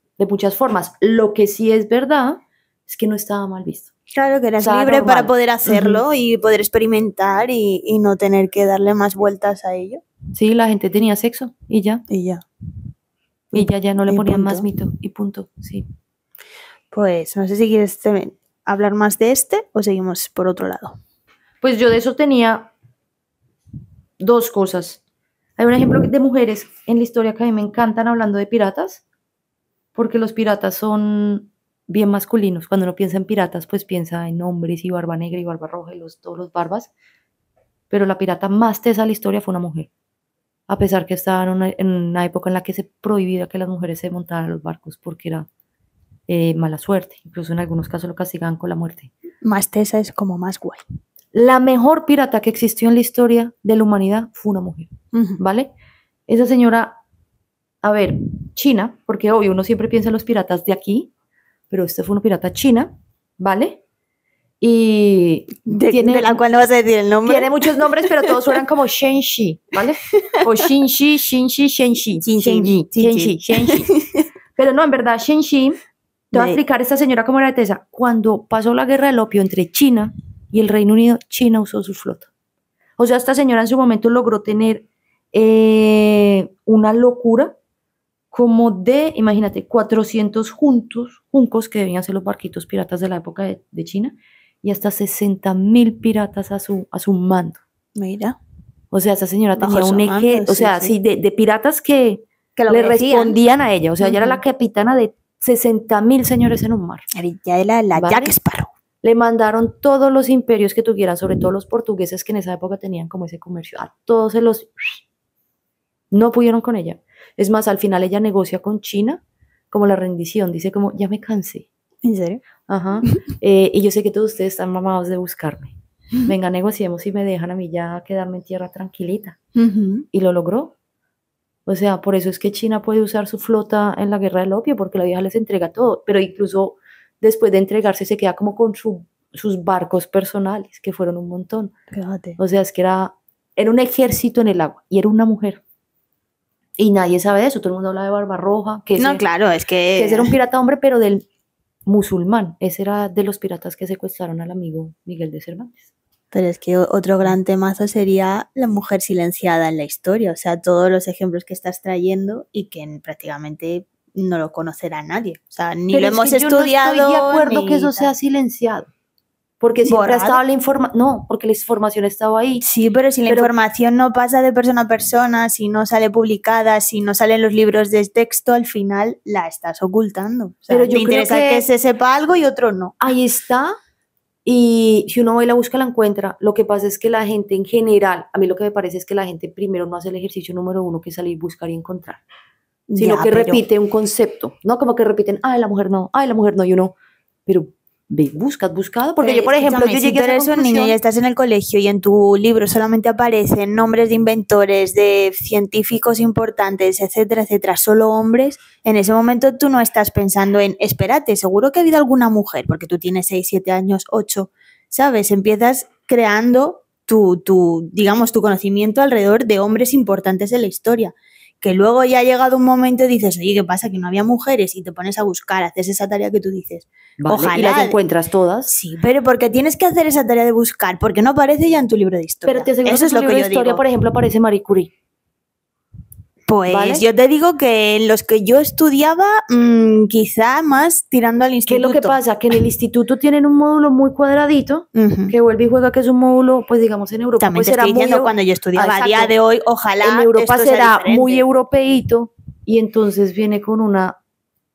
formas. Lo que sí es verdad es que no estaba mal visto. Claro, que eras libre normal para poder hacerlo y poder experimentar y no tener que darle más vueltas a ello. Sí, la gente tenía sexo y ya. Y ya. Y ya no le ponían más mito y punto, sí. Pues no sé si quieres hablar más de este o seguimos por otro lado. Pues yo de eso tenía 2 cosas. Hay un ejemplo de mujeres en la historia que a mí me encantan hablando de piratas, porque los piratas son bien masculinos. Cuando uno piensa en piratas, pues piensa en hombres y barba negra y barba roja y todos los barbas. Pero la pirata más tesa de la historia fue una mujer. A pesar que estaba en una época en la que se prohibía que las mujeres se montaran a los barcos porque era mala suerte. Incluso en algunos casos lo castigaban con la muerte. Más tesa es como más guay. La mejor pirata que existió en la historia de la humanidad fue una mujer, ¿vale? Esa señora, a ver, china, porque obvio uno siempre piensa en los piratas de aquí, pero esta fue una pirata china, ¿vale? Y de la cual no vas a decir el nombre. Tiene muchos nombres, pero todos suenan como Shenxi, ¿vale? O Shenxi, Shenxi. Pero no, en verdad, Shenxi, te voy a explicar esta señora cómo era de tesa. Cuando pasó la guerra del opio entre China y el Reino Unido, China usó su flota. O sea, esta señora en su momento logró tener una locura como de, imagínate, 400 juncos que debían ser los barquitos piratas de la época de China, y hasta 60,000 piratas a su mando. Mira. O sea, esa señora tenía un eje, o sea, sí, de piratas que le respondían a ella. O sea, ella era la capitana de 60,000 señores en un mar. Ya era la Jack Sparrow. Le mandaron todos los imperios que tuvieran, sobre todo los portugueses que en esa época tenían como ese comercio. A todos se los... No pudieron con ella. Es más, al final ella negocia con China como la rendición. Dice como, ya me cansé. ¿En serio? Ajá. Y yo sé que todos ustedes están mamados de buscarme. Venga, negociemos y me dejan a mí ya quedarme en tierra tranquilita. Y lo logró. O sea, por eso es que China puede usar su flota en la guerra del opio, porque la vieja les entrega todo. Pero incluso después de entregarse se queda como con sus barcos personales, que fueron un montón. Fíjate. O sea, es que era un ejército en el agua y era una mujer. Y nadie sabe de eso. Todo el mundo habla de Barbarroja. Claro, es que... Que ese era un pirata hombre, pero del musulmán. Ese era de los piratas que secuestraron al amigo Miguel de Cervantes. Pero es que otro gran temazo sería la mujer silenciada en la historia. O sea, todos los ejemplos que estás trayendo y que prácticamente no lo conocerá nadie. O sea, ni lo hemos estudiado. Yo no estoy de acuerdo que eso sea silenciado. Porque siempre ha estado la información. No, porque la información estaba ahí. Sí, pero si la información no pasa de persona a persona, si no sale publicada, si no salen los libros de texto, al final la estás ocultando. O sea, pero te interesa que se sepa algo y otro no. Ahí está. Y si uno va y la busca, la encuentra. Lo que pasa es que la gente en general, a mí lo que me parece es que la gente primero no hace el ejercicio número 1, que es salir, buscar y encontrar. Sino que repite un concepto. No como que repiten, la mujer no, y uno, pero ve, buscado, porque yo, por ejemplo, yo llegué a esa conclusión. Niña, ya estás en el colegio y en tu libro solamente aparecen nombres de inventores, de científicos importantes, etcétera, etcétera, solo hombres. En ese momento tú no estás pensando en, espérate, seguro que ha habido alguna mujer, porque tú tienes 6, 7 años, 8, ¿sabes? Empiezas creando tu conocimiento alrededor de hombres importantes de la historia. Que luego ya ha llegado un momento y dices, oye, ¿qué pasa? Que no había mujeres, y te pones a buscar, haces esa tarea que tú dices. Vale, ojalá. ¿Y las encuentras todas? Sí, pero porque tienes que hacer esa tarea de buscar, porque no aparece ya en tu libro de historia. Pero te aseguro que en tu libro de historia, por ejemplo, aparece Marie Curie. Pues ¿vale? Yo te digo que en los que yo estudiaba, quizá más tirando al instituto. ¿Qué es lo que pasa? Que en el instituto tienen un módulo muy cuadradito, que vuelve y juega, que es un módulo, pues digamos en Europa. También pues te estoy diciendo cuando yo estudiaba. A día de hoy, ojalá en Europa será muy europeíto y entonces viene con una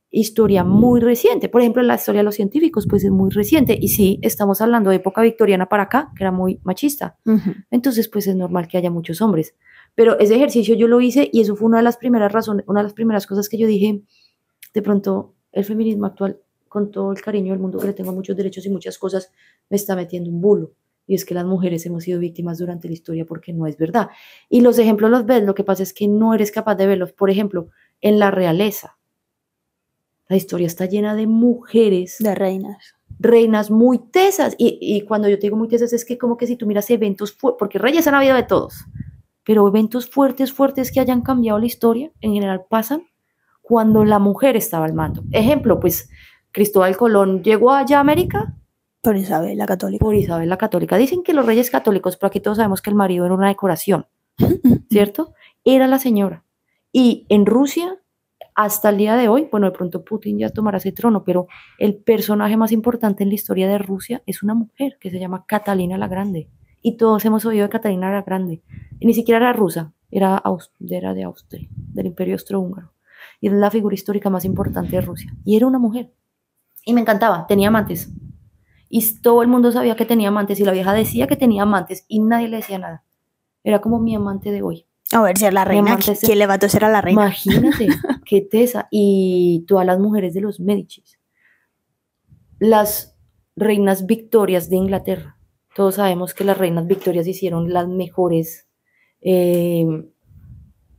historia muy reciente. Por ejemplo, la historia de los científicos, pues es muy reciente. Y sí, estamos hablando de época victoriana para acá, que era muy machista. Entonces, pues es normal que haya muchos hombres. Pero ese ejercicio yo lo hice y eso fue una de las primeras razones, una de las primeras cosas que yo dije, de pronto el feminismo actual con todo el cariño del mundo que le tengo a muchos derechos y muchas cosas, me está metiendo un bulo. Y es que las mujeres hemos sido víctimas durante la historia porque no es verdad. Y los ejemplos los ves, lo que pasa es que no eres capaz de verlos. Por ejemplo, en la realeza, la historia está llena de mujeres. De reinas. Reinas muy tesas. Y cuando yo te digo muy tesas es que como que si tú miras eventos, porque reyes han habido de todos, pero eventos fuertes que hayan cambiado la historia, en general pasan cuando la mujer estaba al mando. Ejemplo, pues Cristóbal Colón llegó allá a América. Por Isabel la Católica. Por Isabel la Católica. Dicen que los reyes católicos, pero aquí todos sabemos que el marido era una decoración, ¿cierto? Era la señora. Y en Rusia, hasta el día de hoy, bueno, de pronto Putin ya tomará ese trono, pero el personaje más importante en la historia de Rusia es una mujer que se llama Catalina la Grande. Y todos hemos oído de Catalina la Grande. Y ni siquiera era rusa, era de Austria, del Imperio Austrohúngaro. Y es la figura histórica más importante de Rusia. Y era una mujer. Y me encantaba, tenía amantes. Y todo el mundo sabía que tenía amantes y la vieja decía que tenía amantes y nadie le decía nada. Era como mi amante de hoy. A ver, si es la reina, ¿quién le va a toser a la reina? Imagínate, qué tesa. Y todas las mujeres de los Médicis. Las reinas Victorias de Inglaterra. Todos sabemos que las reinas Victorias hicieron las mejores,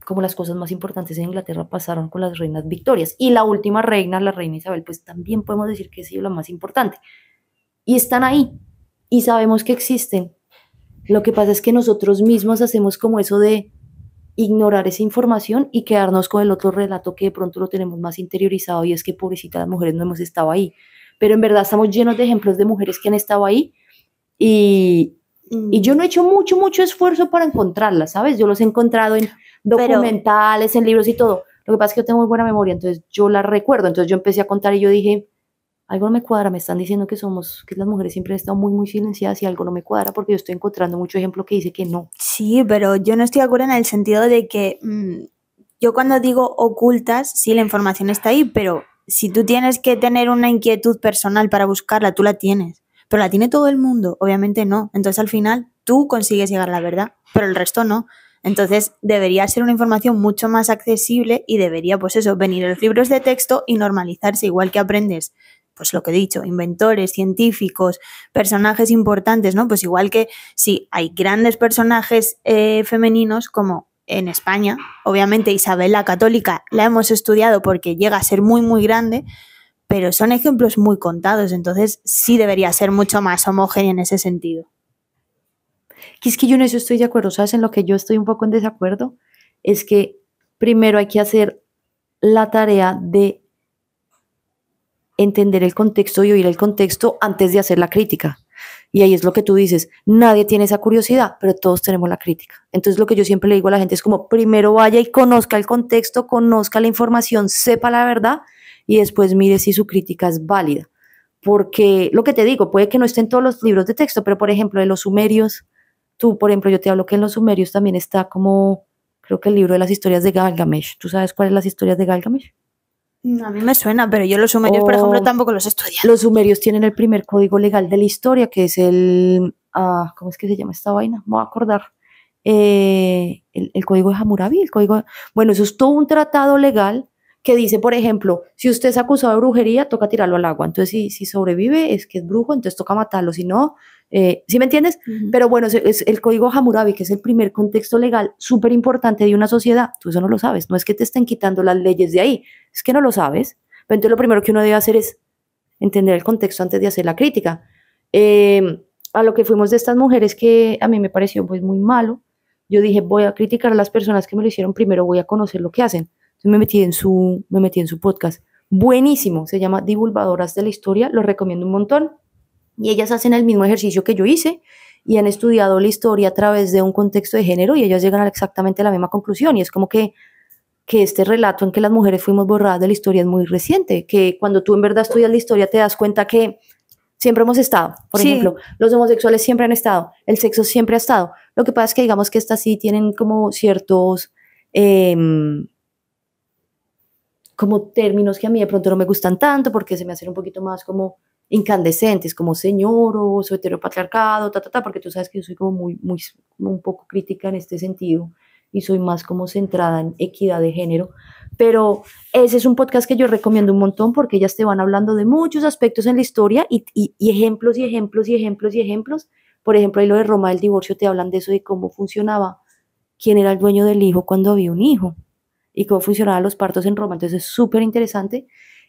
como las cosas más importantes en Inglaterra pasaron con las reinas Victorias. Y la última reina, la reina Isabel, pues también podemos decir que ha sido la más importante. Y están ahí y sabemos que existen. Lo que pasa es que nosotros mismos hacemos como eso de ignorar esa información y quedarnos con el otro relato que de pronto lo tenemos más interiorizado y es que pobrecita las mujeres no hemos estado ahí. Pero en verdad estamos llenos de ejemplos de mujeres que han estado ahí y yo no he hecho mucho esfuerzo para encontrarlas, ¿sabes? Yo los he encontrado en documentales, en libros y todo. Lo que pasa es que yo tengo muy buena memoria, entonces yo las recuerdo. Entonces yo empecé a contar y yo dije, algo no me cuadra, me están diciendo que las mujeres siempre han estado muy silenciadas y algo no me cuadra porque yo estoy encontrando mucho ejemplo que dice que no. Sí, pero yo no estoy de acuerdo en el sentido de que yo cuando digo ocultas, sí, la información está ahí, pero si tú tienes que tener una inquietud personal para buscarla, tú la tienes. Pero la tiene todo el mundo, obviamente no. Entonces al final tú consigues llegar a la verdad, pero el resto no. Entonces debería ser una información mucho más accesible y debería, pues eso, venir en los libros de texto y normalizarse, igual que aprendes, pues lo que he dicho, inventores, científicos, personajes importantes, ¿no? Pues igual que sí, hay grandes personajes femeninos como en España, obviamente Isabel la Católica la hemos estudiado porque llega a ser muy grande, pero son ejemplos muy contados, entonces sí debería ser mucho más homogénea en ese sentido. Que es que yo en eso estoy de acuerdo, ¿sabes? En lo que yo estoy un poco en desacuerdo es que primero hay que hacer la tarea de entender el contexto y oír el contexto antes de hacer la crítica. Y ahí es lo que tú dices, nadie tiene esa curiosidad, pero todos tenemos la crítica. Entonces lo que yo siempre le digo a la gente es como, primero vaya y conozca el contexto, conozca la información, sepa la verdad y después mire si su crítica es válida. Porque lo que te digo, puede que no esté en todos los libros de texto, pero por ejemplo, de los sumerios, por ejemplo, yo te hablo que en los sumerios también está como, creo que el libro de las historias de Gilgamesh. ¿Tú sabes cuáles son las historias de Gilgamesh? A mí me suena, pero yo los sumerios, por ejemplo, tampoco los estudié. Los sumerios tienen el primer código legal de la historia, que es el, ¿cómo es que se llama esta vaina? Me voy a acordar. El código de Hammurabi, bueno, eso es todo un tratado legal que dice, por ejemplo, si usted es acusado de brujería, toca tirarlo al agua. Entonces, si sobrevive, es que es brujo, entonces toca matarlo. Si no, ¿sí me entiendes? Pero bueno, es el código Hammurabi, que es el primer contexto legal súper importante de una sociedad. Tú eso no lo sabes. No es que te estén quitando las leyes de ahí, es que no lo sabes. Pero entonces lo primero que uno debe hacer es entender el contexto antes de hacer la crítica. A lo que fuimos de estas mujeres que a mí me pareció pues muy malo, yo dije, voy a criticar a las personas que me lo hicieron primero, voy a conocer lo que hacen. Entonces me metí en su podcast. Buenísimo, se llama Divulgadoras de la Historia, lo recomiendo un montón. Y ellas hacen el mismo ejercicio que yo hice y han estudiado la historia a través de un contexto de género y ellas llegan a exactamente la misma conclusión. Y es como que este relato en que las mujeres fuimos borradas de la historia es muy reciente, que cuando tú en verdad estudias la historia te das cuenta que siempre hemos estado. Por ejemplo, los homosexuales siempre han estado, el sexo siempre ha estado. Lo que pasa es que digamos que estas sí tienen como ciertos como términos que a mí de pronto no me gustan tanto porque se me hacen un poquito más como incandescentes, como señor o su heteropatriarcado, porque tú sabes que yo soy como muy un poco crítica en este sentido y soy más como centrada en equidad de género. Pero ese es un podcast que yo recomiendo un montón porque ellas te van hablando de muchos aspectos en la historia y ejemplos y ejemplos y ejemplos y ejemplos. Por ejemplo, ahí lo de Roma del divorcio te hablan de eso, de cómo funcionaba, quién era el dueño del hijo cuando había un hijo y cómo funcionaban los partos en Roma. Entonces es súper interesante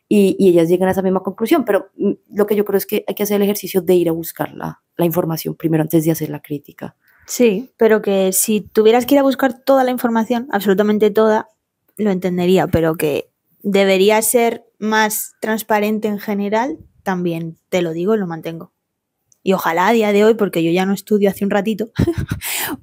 y ellas llegan a esa misma conclusión. Pero lo que yo creo es que hay que hacer el ejercicio de ir a buscar la información primero antes de hacer la crítica. Sí, pero que si tuvieras que ir a buscar toda la información, absolutamente toda, lo entendería, pero que debería ser más transparente en general, también te lo digo y lo mantengo. Y ojalá a día de hoy, porque yo ya no estudio hace un ratito,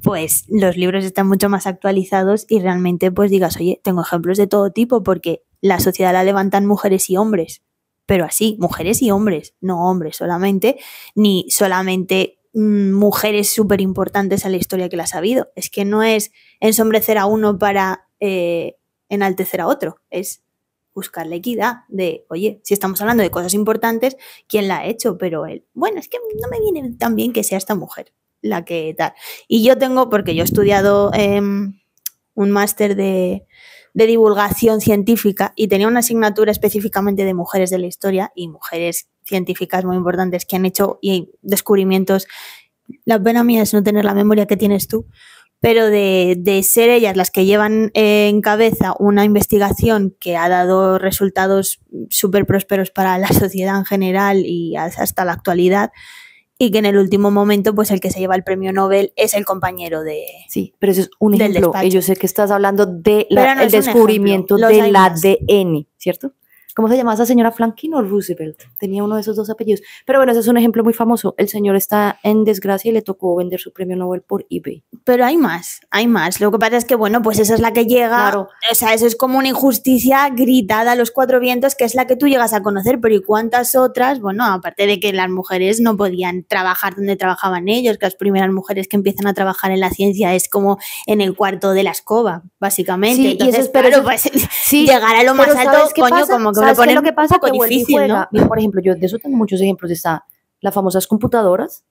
pues los libros están mucho más actualizados y realmente pues digas, oye, tengo ejemplos de todo tipo porque la sociedad la levantan mujeres y hombres, pero así, mujeres y hombres, no hombres solamente, ni solamente mujeres súper importantes a la historia que las ha habido. Es que no es ensombrecer a uno para enaltecer a otro, es buscar la equidad de, oye, si estamos hablando de cosas importantes, ¿quién la ha hecho? Pero él, bueno, es que no me viene tan bien que sea esta mujer la que tal. Y yo tengo, porque yo he estudiado un máster de divulgación científica y tenía una asignatura específicamente de mujeres de la historia y mujeres científicas muy importantes que han hecho descubrimientos. La pena mía es no tener la memoria que tienes tú, pero de ser ellas las que llevan en cabeza una investigación que ha dado resultados súper prósperos para la sociedad en general y hasta la actualidad, y que en el último momento pues el que se lleva el premio Nobel es el compañero de... Sí, pero eso es un ejemplo, y yo sé que estás hablando del descubrimiento del ADN, ¿cierto? ¿Cómo se llamaba esa señora? ¿Franklin o Roosevelt? Tenía uno de esos dos apellidos. Pero bueno, ese es un ejemplo muy famoso. El señor está en desgracia y le tocó vender su premio Nobel por eBay. Pero hay más, hay más. Lo que pasa es que, bueno, pues esa es la que llega. Claro. O sea, eso es como una injusticia gritada a los cuatro vientos, que es la que tú llegas a conocer. Pero ¿y cuántas otras? Bueno, aparte de que las mujeres no podían trabajar donde trabajaban ellos, que las primeras mujeres que empiezan a trabajar en la ciencia es como en el cuarto de la escoba, básicamente. Sí, entonces, y eso es, pero pues, sí, llegar a lo más alto, coño, pasa? Como que ¿Sabes lo que pasa? Un poco difícil, ¿no? Mira, por ejemplo, yo de eso tengo muchos ejemplos. Está las famosas computadoras,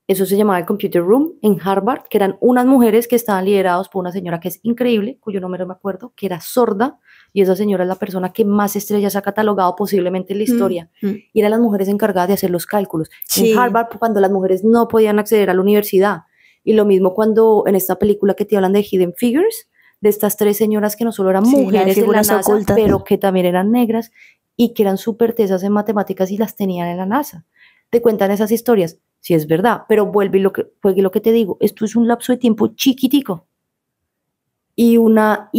eso se llamaba el Computer Room en Harvard, que eran unas mujeres que estaban lideradas por una señora que es increíble, cuyo nombre no me acuerdo, que era sorda, y esa señora es la persona que más estrellas ha catalogado posiblemente en la historia, y eran las mujeres encargadas de hacer los cálculos. Sí. En Harvard, cuando las mujeres no podían acceder a la universidad, y lo mismo cuando en esta película que te hablan de Hidden Figures, de estas tres señoras que no solo eran mujeres en la NASA, ocultas, pero que también eran negras, y que eran súper tesas en matemáticas y las tenían en la NASA. Te cuentan esas historias, sí es verdad, pero vuelve lo que te digo, esto es un lapso de tiempo chiquitico y una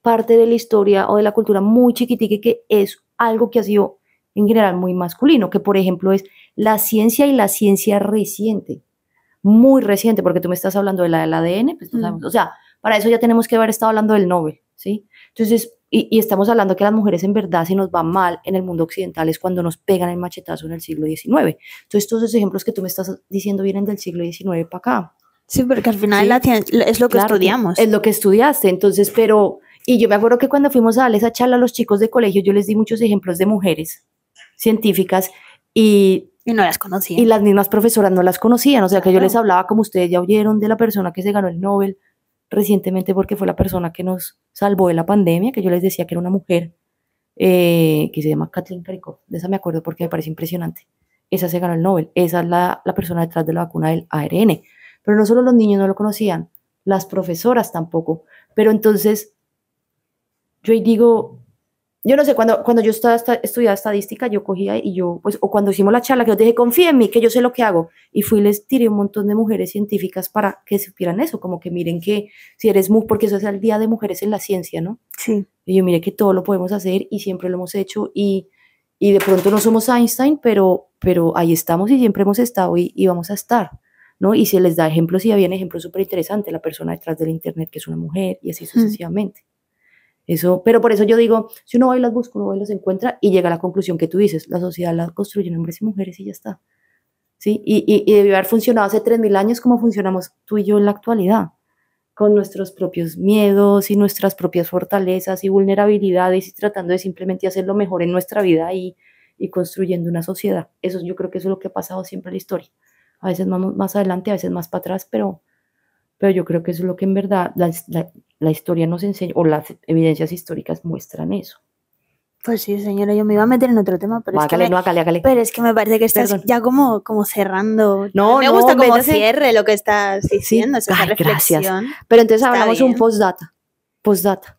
parte de la historia o de la cultura muy chiquitica que es algo que ha sido en general muy masculino, que por ejemplo es la ciencia y la ciencia reciente, muy reciente, porque tú me estás hablando de la del ADN, pues no sabemos, o sea, para eso ya tenemos que haber estado hablando del Nobel, ¿sí? Entonces, y estamos hablando que las mujeres en verdad si nos va mal en el mundo occidental es cuando nos pegan el machetazo en el siglo XIX. Entonces, todos esos ejemplos que tú me estás diciendo vienen del siglo XIX para acá. Sí, porque al final ¿sí? Es lo que estudiamos. Es lo que estudiaste, entonces, pero... Y yo me acuerdo que cuando fuimos a darle esa charla a los chicos de colegio, yo les di muchos ejemplos de mujeres científicas y no las conocían. Y las mismas profesoras no las conocían, o sea que yo les hablaba como ustedes ya oyeron de la persona que se ganó el Nobel recientemente porque fue la persona que nos salvó de la pandemia, que yo les decía que era una mujer que se llama Kathleen Karikó, de esa me acuerdo porque me parece impresionante. Esa se ganó el Nobel, esa es la persona detrás de la vacuna del ARN. Pero no solo los niños no lo conocían, las profesoras tampoco. Pero entonces, yo ahí digo, yo no sé, cuando yo estudiaba estadística, yo cogía y yo, pues, o cuando hicimos la charla, que yo dije, confía en mí, que yo sé lo que hago. Y fui y les tiré un montón de mujeres científicas para que supieran eso, como que miren que si eres porque eso es el Día de Mujeres en la Ciencia, ¿no? Sí. Y yo mire que todo lo podemos hacer y siempre lo hemos hecho y de pronto no somos Einstein, pero ahí estamos y siempre hemos estado y vamos a estar, ¿no? Y se les da ejemplos y habían ejemplos súper interesantes, la persona detrás del internet que es una mujer y así sucesivamente. Eso, pero por eso yo digo, si uno va y las busca, uno va y las encuentra y llega a la conclusión que tú dices, la sociedad la construyen hombres y mujeres y ya está, ¿sí? Y debió haber funcionado hace 3000 años como funcionamos tú y yo en la actualidad, con nuestros propios miedos y nuestras propias fortalezas y vulnerabilidades y tratando de simplemente hacer lo mejor en nuestra vida y construyendo una sociedad. Eso yo creo que eso es lo que ha pasado siempre en la historia. A veces vamos más adelante, a veces más para atrás, pero pero yo creo que eso es lo que en verdad la historia nos enseña, o las evidencias históricas muestran eso. Pues sí, señora, yo me iba a meter en otro tema, pero, hágale. Pero es que me parece que estás ya como cerrando. No, me gusta como cierre lo que estás diciendo, sí. esa reflexión. Gracias. Pero entonces hablamos un postdata.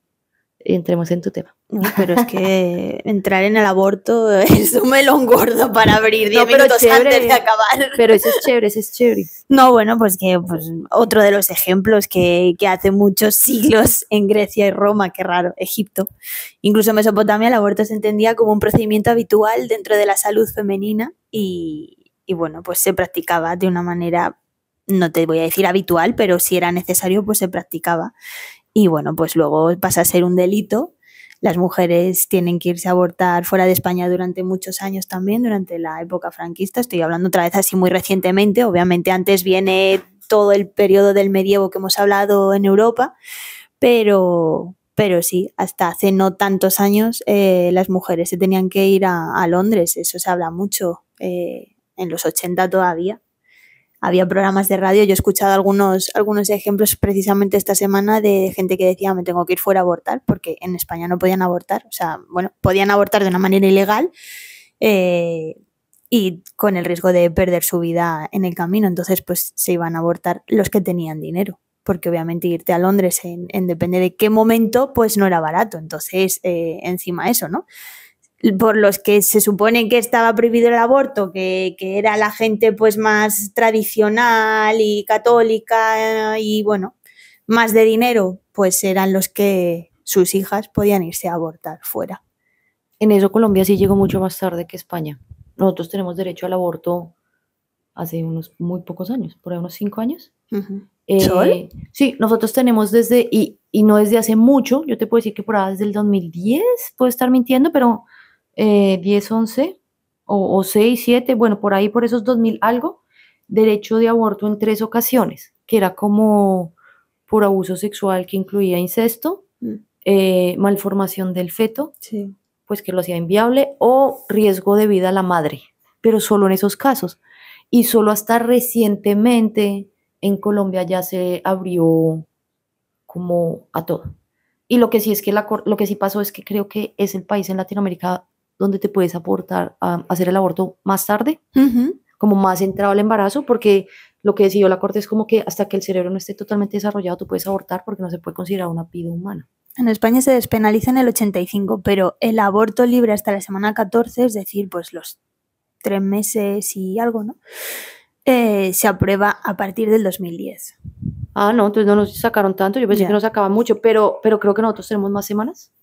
Entremos en tu tema. Pero es que entrar en el aborto es un melón gordo para abrir 10 minutos antes de acabar. Pero ese es chévere. No, bueno, pues otro de los ejemplos que hace muchos siglos en Grecia y Roma, qué raro, Egipto, incluso en Mesopotamia, el aborto se entendía como un procedimiento habitual dentro de la salud femenina y bueno, pues se practicaba de una manera, no te voy a decir habitual, pero si era necesario, pues se practicaba. Y bueno, pues luego pasa a ser un delito. Las mujeres tienen que irse a abortar fuera de España durante muchos años también, durante la época franquista. Estoy hablando otra vez así muy recientemente. Obviamente antes viene todo el periodo del medievo que hemos hablado en Europa, pero sí, hasta hace no tantos años las mujeres se tenían que ir a Londres. Eso se habla mucho en los 80 todavía. Había programas de radio, yo he escuchado algunos ejemplos precisamente esta semana de gente que decía me tengo que ir fuera a abortar porque en España no podían abortar, o sea, bueno, podían abortar de una manera ilegal y con el riesgo de perder su vida en el camino, entonces pues se iban a abortar los que tenían dinero, porque obviamente irte a Londres en depende de qué momento pues no era barato, entonces encima eso, ¿no? Por los que se supone que estaba prohibido el aborto, que era la gente pues más tradicional y católica y bueno, más de dinero, pues eran los que sus hijas podían irse a abortar fuera. En eso Colombia sí llegó mucho más tarde que España. Nosotros tenemos derecho al aborto hace unos muy pocos años, por ahí unos 5 años. Uh-huh. Sí, nosotros tenemos desde, y no desde hace mucho, yo te puedo decir que por ahí desde el 2010, puedo estar mintiendo, pero 10, 11 o 6, 7, bueno, por ahí, por esos 2000 algo, derecho de aborto en 3 ocasiones, que era como por abuso sexual que incluía incesto, malformación del feto, sí, pues que lo hacía inviable, o riesgo de vida a la madre, pero solo en esos casos. Y solo hasta recientemente en Colombia ya se abrió como a todo. Y lo que sí es que lo que sí pasó es que creo que es el país en Latinoamérica donde te puedes aportar a hacer el aborto más tarde, uh-huh, como más entrado al embarazo, porque lo que decidió la Corte es como que hasta que el cerebro no esté totalmente desarrollado tú puedes abortar porque no se puede considerar una vida humana. En España se despenaliza en el 85, pero el aborto libre hasta la semana 14, es decir, pues los 3 meses y algo, ¿no? Se aprueba a partir del 2010. Ah, no, entonces no nos sacaron tanto, yo pensé que nos sacaban mucho, pero creo que nosotros tenemos más semanas.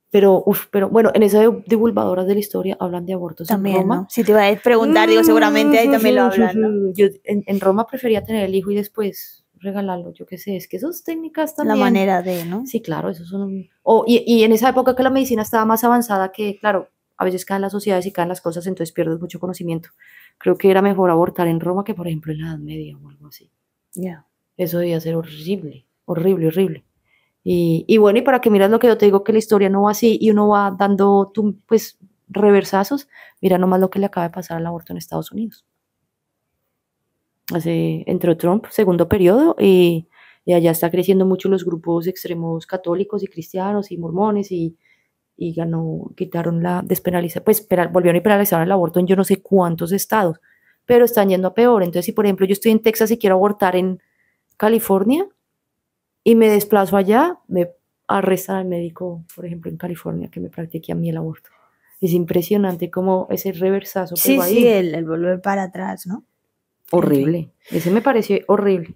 Pero bueno, en esas divulgadoras de la historia hablan de abortos también, en Roma. ¿no? Si te iba a preguntar, digo, seguramente ahí también lo hablan, ¿no? Yo en Roma prefería tener el hijo y después regalarlo, yo qué sé, es que esas técnicas también. La manera de, ¿no? Sí, claro, esos son... y en esa época que la medicina estaba más avanzada, que claro, a veces caen las sociedades y caen las cosas, entonces pierdes mucho conocimiento. Creo que era mejor abortar en Roma que, por ejemplo, en la Edad Media o algo así. Yeah. Eso debía ser horrible, horrible, horrible. Y bueno, y para que miras lo que yo te digo, que la historia no va así y uno va dando, pues, reversazos, mira nomás lo que le acaba de pasar al aborto en Estados Unidos. Entró Trump, segundo periodo, y allá está creciendo mucho los grupos extremos católicos y cristianos y mormones y quitaron la despenalización, pues volvieron y penalizaron el aborto en yo no sé cuántos estados, pero están yendo a peor. Entonces, si por ejemplo yo estoy en Texas y quiero abortar en California y me desplazo allá, me arrestan al médico, por ejemplo, en California, que me practique a mí el aborto. Es impresionante como ese reversazo. Sí, sí, el volver para atrás, ¿no? Horrible. Ese me pareció horrible.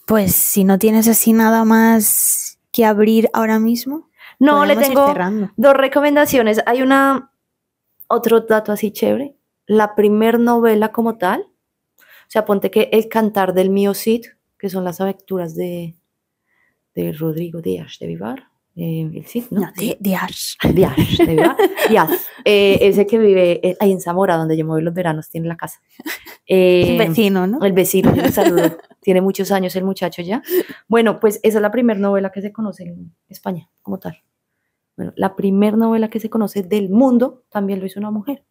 Pues si no tienes así nada más que abrir ahora mismo. No, le tengo 2 recomendaciones. Hay otro dato así chévere. La primer novela como tal, o sea, ponte que El cantar del mío Cid, que son las aventuras de Rodrigo Díaz de Vivar, el Cid, ¿no? No, Díaz de Vivar. Díaz, ese que vive ahí en Zamora, donde yo me voy los veranos, tiene la casa. El vecino, ¿no? El vecino, yo le saludo. Tiene muchos años el muchacho ya. Bueno, pues esa es la primera novela que se conoce en España, como tal. Bueno, la primera novela que se conoce del mundo también lo hizo una mujer.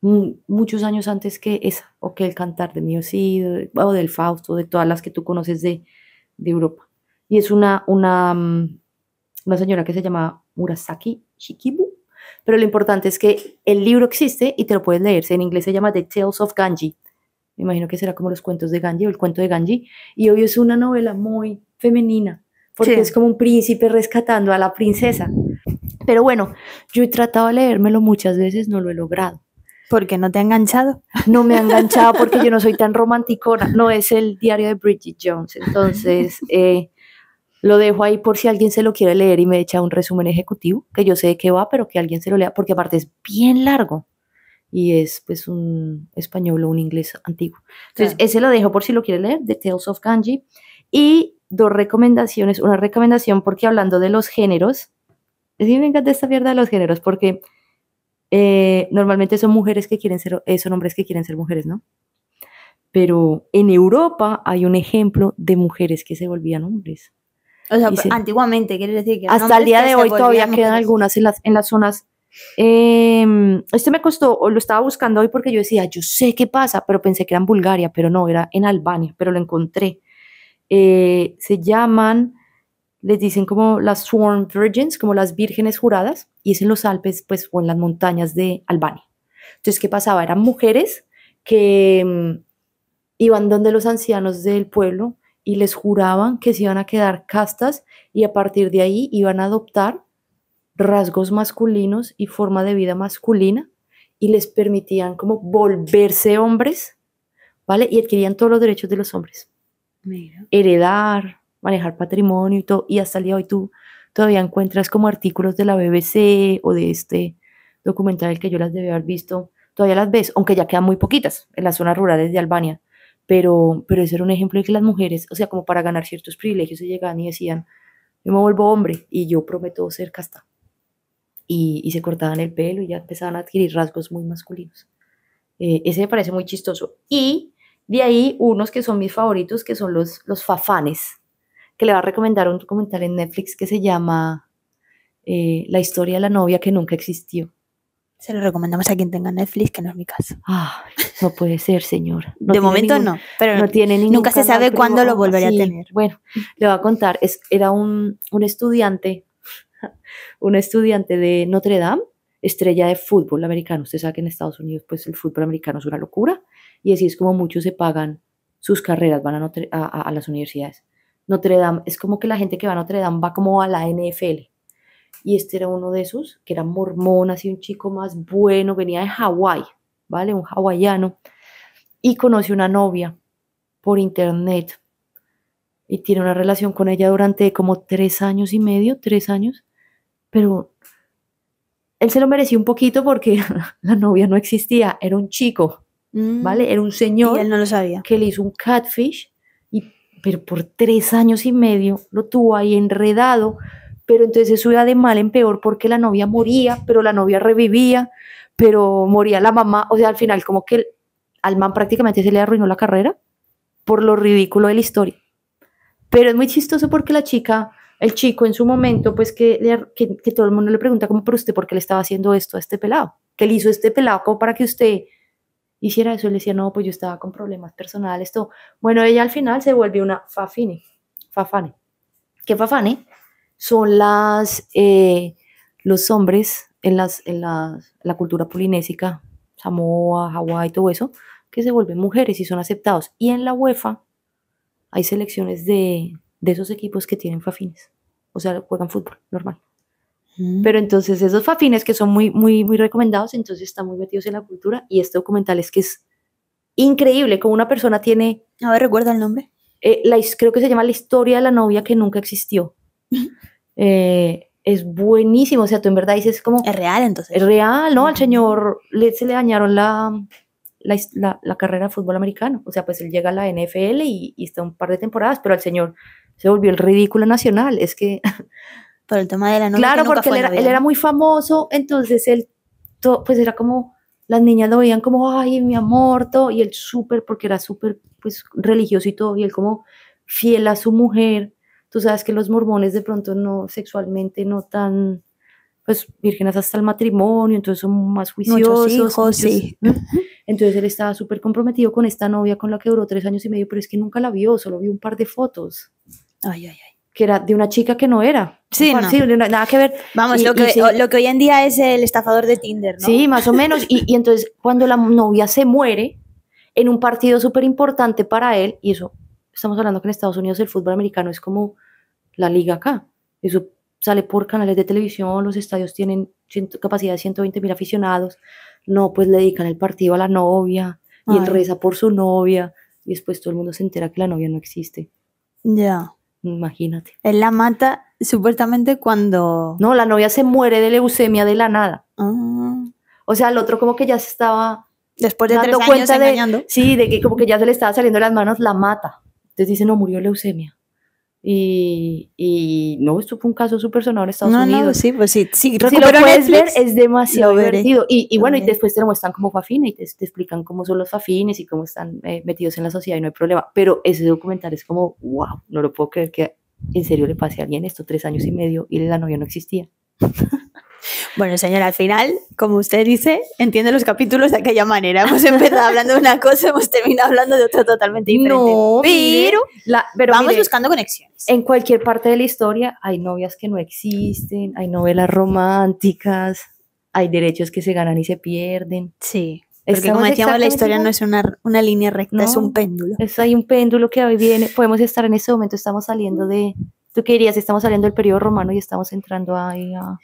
muchos años antes que esa, o que el Cantar de Mío sí, o del Fausto, de todas las que tú conoces de Europa. Y es una señora que se llama Murasaki Shikibu, pero lo importante es que el libro existe y te lo puedes leer. En inglés se llama The Tales of Ganji. Me imagino que será como los cuentos de Ganji o el cuento de Ganji. Y hoy es una novela muy femenina, porque sí, es como un príncipe rescatando a la princesa. Pero bueno, yo he tratado de leérmelo muchas veces, no lo he logrado. ¿Por qué no te ha enganchado? No me ha enganchado porque yo no soy tan romanticona. No es el diario de Bridget Jones. Entonces, lo dejo ahí por si alguien se lo quiere leer y me echa un resumen ejecutivo, que yo sé de qué va, pero que alguien se lo lea, porque aparte es bien largo y es pues un español o un inglés antiguo. Entonces, claro, ese lo dejo por si lo quiere leer, The Tales of Ganji. Y dos recomendaciones. Una recomendación porque hablando de los géneros, sí me encanta esta mierda de los géneros, porque normalmente son mujeres que quieren ser, son hombres que quieren ser mujeres, ¿no? Pero en Europa hay un ejemplo de mujeres que se volvían hombres. O sea, antiguamente, quiere decir que hasta el día de hoy todavía quedan algunas en las zonas. Este me costó, o lo estaba buscando hoy porque yo decía, yo sé qué pasa, pero pensé que era en Bulgaria, pero no, era en Albania, pero lo encontré. Se llaman, les dicen como las Sworn Virgins, como las vírgenes juradas, y es en los Alpes, pues, o en las montañas de Albania. Entonces, ¿qué pasaba? Eran mujeres que iban donde los ancianos del pueblo y les juraban que se iban a quedar castas y a partir de ahí iban a adoptar rasgos masculinos y forma de vida masculina y les permitían como volverse hombres, ¿vale? Y adquirían todos los derechos de los hombres. Mira. Heredar, manejar patrimonio y todo, y hasta el día de hoy tú todavía encuentras como artículos de la BBC o de este documental que yo las debí haber visto, todavía las ves, aunque ya quedan muy poquitas en las zonas rurales de Albania, pero ese era un ejemplo de que las mujeres, o sea, como para ganar ciertos privilegios, se llegaban y decían, yo me vuelvo hombre y yo prometo ser casta, y se cortaban el pelo y ya empezaban a adquirir rasgos muy masculinos. Ese me parece muy chistoso. Y de ahí unos que son mis favoritos, que son los fafanes, que le va a recomendar un documental en Netflix que se llama La historia de la novia que nunca existió. Se lo recomendamos a quien tenga Netflix, que no es mi caso. Ah, no puede ser, señora. No de momento no, pero no tiene nunca se sabe cuándo lo volveré a tener. Bueno, le voy a contar, era un estudiante de Notre Dame, estrella de fútbol americano. Usted sabe que en Estados Unidos pues el fútbol americano es una locura y así es como muchos se pagan sus carreras, van a las universidades. Notre Dame, es como que la gente que va a Notre Dame va como a la NFL. Y este era uno de esos, que era mormón, así un chico más bueno, venía de Hawái, ¿vale? Un hawaiano. Y conoce una novia por internet y tiene una relación con ella durante como 3 años y medio, 3 años. Pero él se lo merecía un poquito porque la novia no existía, era un chico, ¿vale? Era un señor y él no lo sabía. Que le hizo un catfish, pero por 3 años y medio lo tuvo ahí enredado, pero entonces eso iba de mal en peor porque la novia moría, pero la novia revivía, pero moría la mamá, o sea, al final como que al man prácticamente se le arruinó la carrera por lo ridículo de la historia. Pero es muy chistoso porque el chico en su momento, pues que todo el mundo le pregunta como, pero usted, ¿por qué le estaba haciendo esto a este pelado? ¿Qué le hizo este pelado como para que usted hiciera eso? Él le decía, no, pues yo estaba con problemas personales, todo. Bueno, ella al final se vuelve una fafane. ¿Qué fafane? Son los hombres en la cultura polinésica, Samoa, Hawái, todo eso, que se vuelven mujeres y son aceptados. Y en la UEFA hay selecciones de esos equipos que tienen fafines, o sea, juegan fútbol normal. Pero entonces esos fafines que son muy, muy, muy recomendados, entonces están muy metidos en la cultura y este documental es que es increíble como una persona tiene... A ver, ¿recuerda el nombre? Creo que se llama La historia de la novia que nunca existió. Es buenísimo, o sea, tú en verdad dices como... Es real, entonces. Es real, ¿no? Al señor se le dañaron la carrera de fútbol americano, o sea, pues él llega a la NFL y está un par de temporadas, pero al señor se volvió el ridículo nacional, es que... Por el tema de la novia. Claro, porque él era muy famoso, entonces pues era como, las niñas lo veían como, ay, mi amor, todo, y él porque era súper, pues, religioso y todo, y él como fiel a su mujer. Tú sabes que los mormones de pronto no, sexualmente no tan pues vírgenes hasta el matrimonio, entonces son más juiciosos. Muchos hijos, sí. Entonces él estaba súper comprometido con esta novia con la que duró 3 años y medio, pero es que nunca la vio, solo vio un par de fotos. Ay. Que era de una chica que no era. Sí, no. Sí, nada que ver. Vamos, lo que hoy en día es el estafador de Tinder, ¿no? Sí, más o menos. Y entonces cuando la novia se muere en un partido súper importante para él, y eso, estamos hablando que en Estados Unidos el fútbol americano es como la liga acá. Eso sale por canales de televisión, los estadios tienen capacidad de 120,000 aficionados. No, pues le dedican el partido a la novia y él reza por su novia y después todo el mundo se entera que la novia no existe. Ya. Imagínate. Él la mata supuestamente cuando... No, la novia se muere de leucemia de la nada. Ah. O sea, el otro como que ya se estaba... Después de 3 años engañando. Sí, de que como que ya se le estaba saliendo de las manos, la mata. Entonces dice, no, murió de leucemia. Y no, esto fue un caso súper sonado en Estados Unidos. No, sí, pues sí. Si lo puedes ver, es demasiado divertido. Y bueno, y después te lo muestran como Fafina y te explican cómo son los Fafines y cómo están metidos en la sociedad y no hay problema. Pero ese documental es como, wow, no lo puedo creer que en serio le pase a alguien esto, 3 años y medio y la novia no existía. Bueno, señora, al final, como usted dice, entiende los capítulos de aquella manera. Hemos empezado hablando de una cosa, hemos terminado hablando de otra totalmente diferente. No, pero vamos buscando conexiones. En cualquier parte de la historia hay novias que no existen, hay novelas románticas, hay derechos que se ganan y se pierden. Sí, porque como decíamos, la historia no es una línea recta, no, es un péndulo. Hay un péndulo que hoy viene, podemos estar en este momento, estamos saliendo de... ¿Tú qué dirías? Estamos saliendo del periodo romano y estamos entrando ahí a...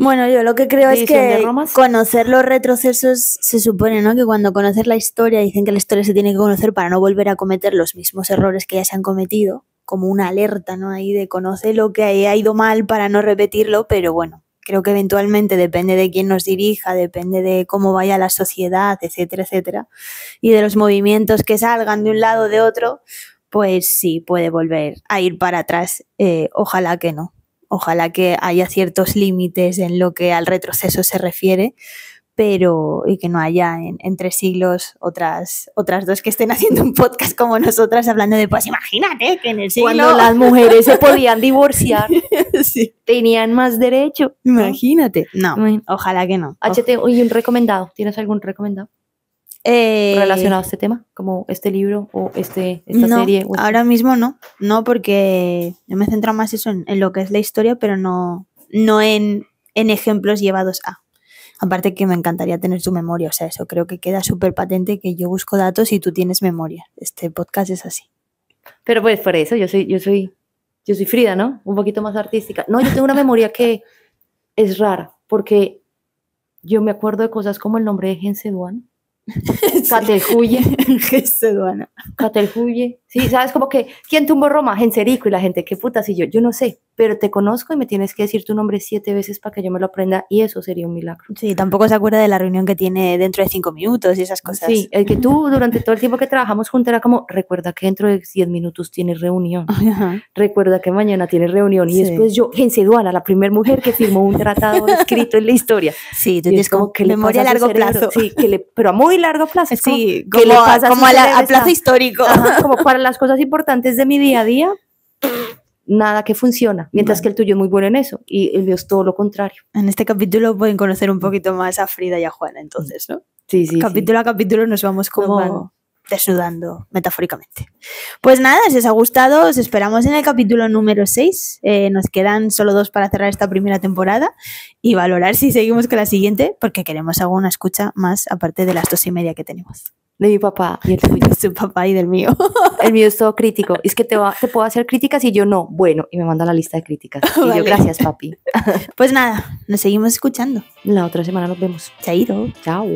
Bueno, yo lo que creo es que conocer los retrocesos se supone, ¿no? Que cuando conoces la historia, dicen que la historia se tiene que conocer para no volver a cometer los mismos errores que ya se han cometido, como una alerta, ¿no? Ahí de conocer lo que ha ido mal para no repetirlo, pero bueno, creo que eventualmente depende de quién nos dirija, depende de cómo vaya la sociedad, etcétera, etcétera, y de los movimientos que salgan de un lado o de otro, pues sí, puede volver a ir para atrás. Ojalá que no. Ojalá que haya ciertos límites en lo que al retroceso se refiere, pero y que no haya en 3 siglos otras 2 que estén haciendo un podcast como nosotras hablando de, pues imagínate que en el siglo... Cuando las mujeres se podían divorciar, sí, tenían más derecho. Imagínate. No, ojalá que no. ¿Y un recomendado? ¿Tienes algún recomendado? ¿Relacionado a este tema? ¿Como este libro o esta serie? Ahora mismo no, porque yo me centro más eso en lo que es la historia, pero no en ejemplos llevados a. Aparte que me encantaría tener tu memoria, o sea, eso creo que queda súper patente que yo busco datos y tú tienes memoria. Este podcast es así. Pero pues por eso yo soy Frida, ¿no? Un poquito más artística. No, yo tengo una memoria que es rara, porque yo me acuerdo de cosas como el nombre de Genceduan. Catelhuye. Catelhuye. Sí, sabes, como que ¿quién tumbó Roma? Genserico, y la gente, qué puta, si yo no sé, pero te conozco y me tienes que decir tu nombre 7 veces para que yo me lo aprenda y eso sería un milagro. Sí, tampoco se acuerda de la reunión que tiene dentro de 5 minutos y esas cosas. Sí, el que tú durante todo el tiempo que trabajamos juntos era como, recuerda que dentro de 10 minutos tienes reunión. Ajá. Recuerda que mañana tienes reunión. Y después yo, Genceduana, la primera mujer que firmó un tratado escrito en la historia. Sí, tú tienes como que memoria a largo plazo. Sí, pero a muy largo plazo. Sí, como a plazo histórico. Ajá, como para las cosas importantes de mi día a día, nada que funciona, mientras que el tuyo es muy bueno en eso y el mío es todo lo contrario. En este capítulo pueden conocer un poquito más a Frida y a Juana, entonces, ¿no? Sí. Capítulo a capítulo nos vamos como desnudando metafóricamente. Pues nada, si os ha gustado, os esperamos en el capítulo número 6. Nos quedan solo 2 para cerrar esta primera temporada y valorar si seguimos con la siguiente, porque queremos alguna escucha más aparte de las 2:30 que tenemos. De mi papá y el tuyo. De su papá y del mío. El mío es todo crítico. Es que te puedo hacer críticas y yo no. Bueno, y me manda la lista de críticas. Y yo, gracias, papi. Pues nada, nos seguimos escuchando. La otra semana nos vemos. Chaito. Chao.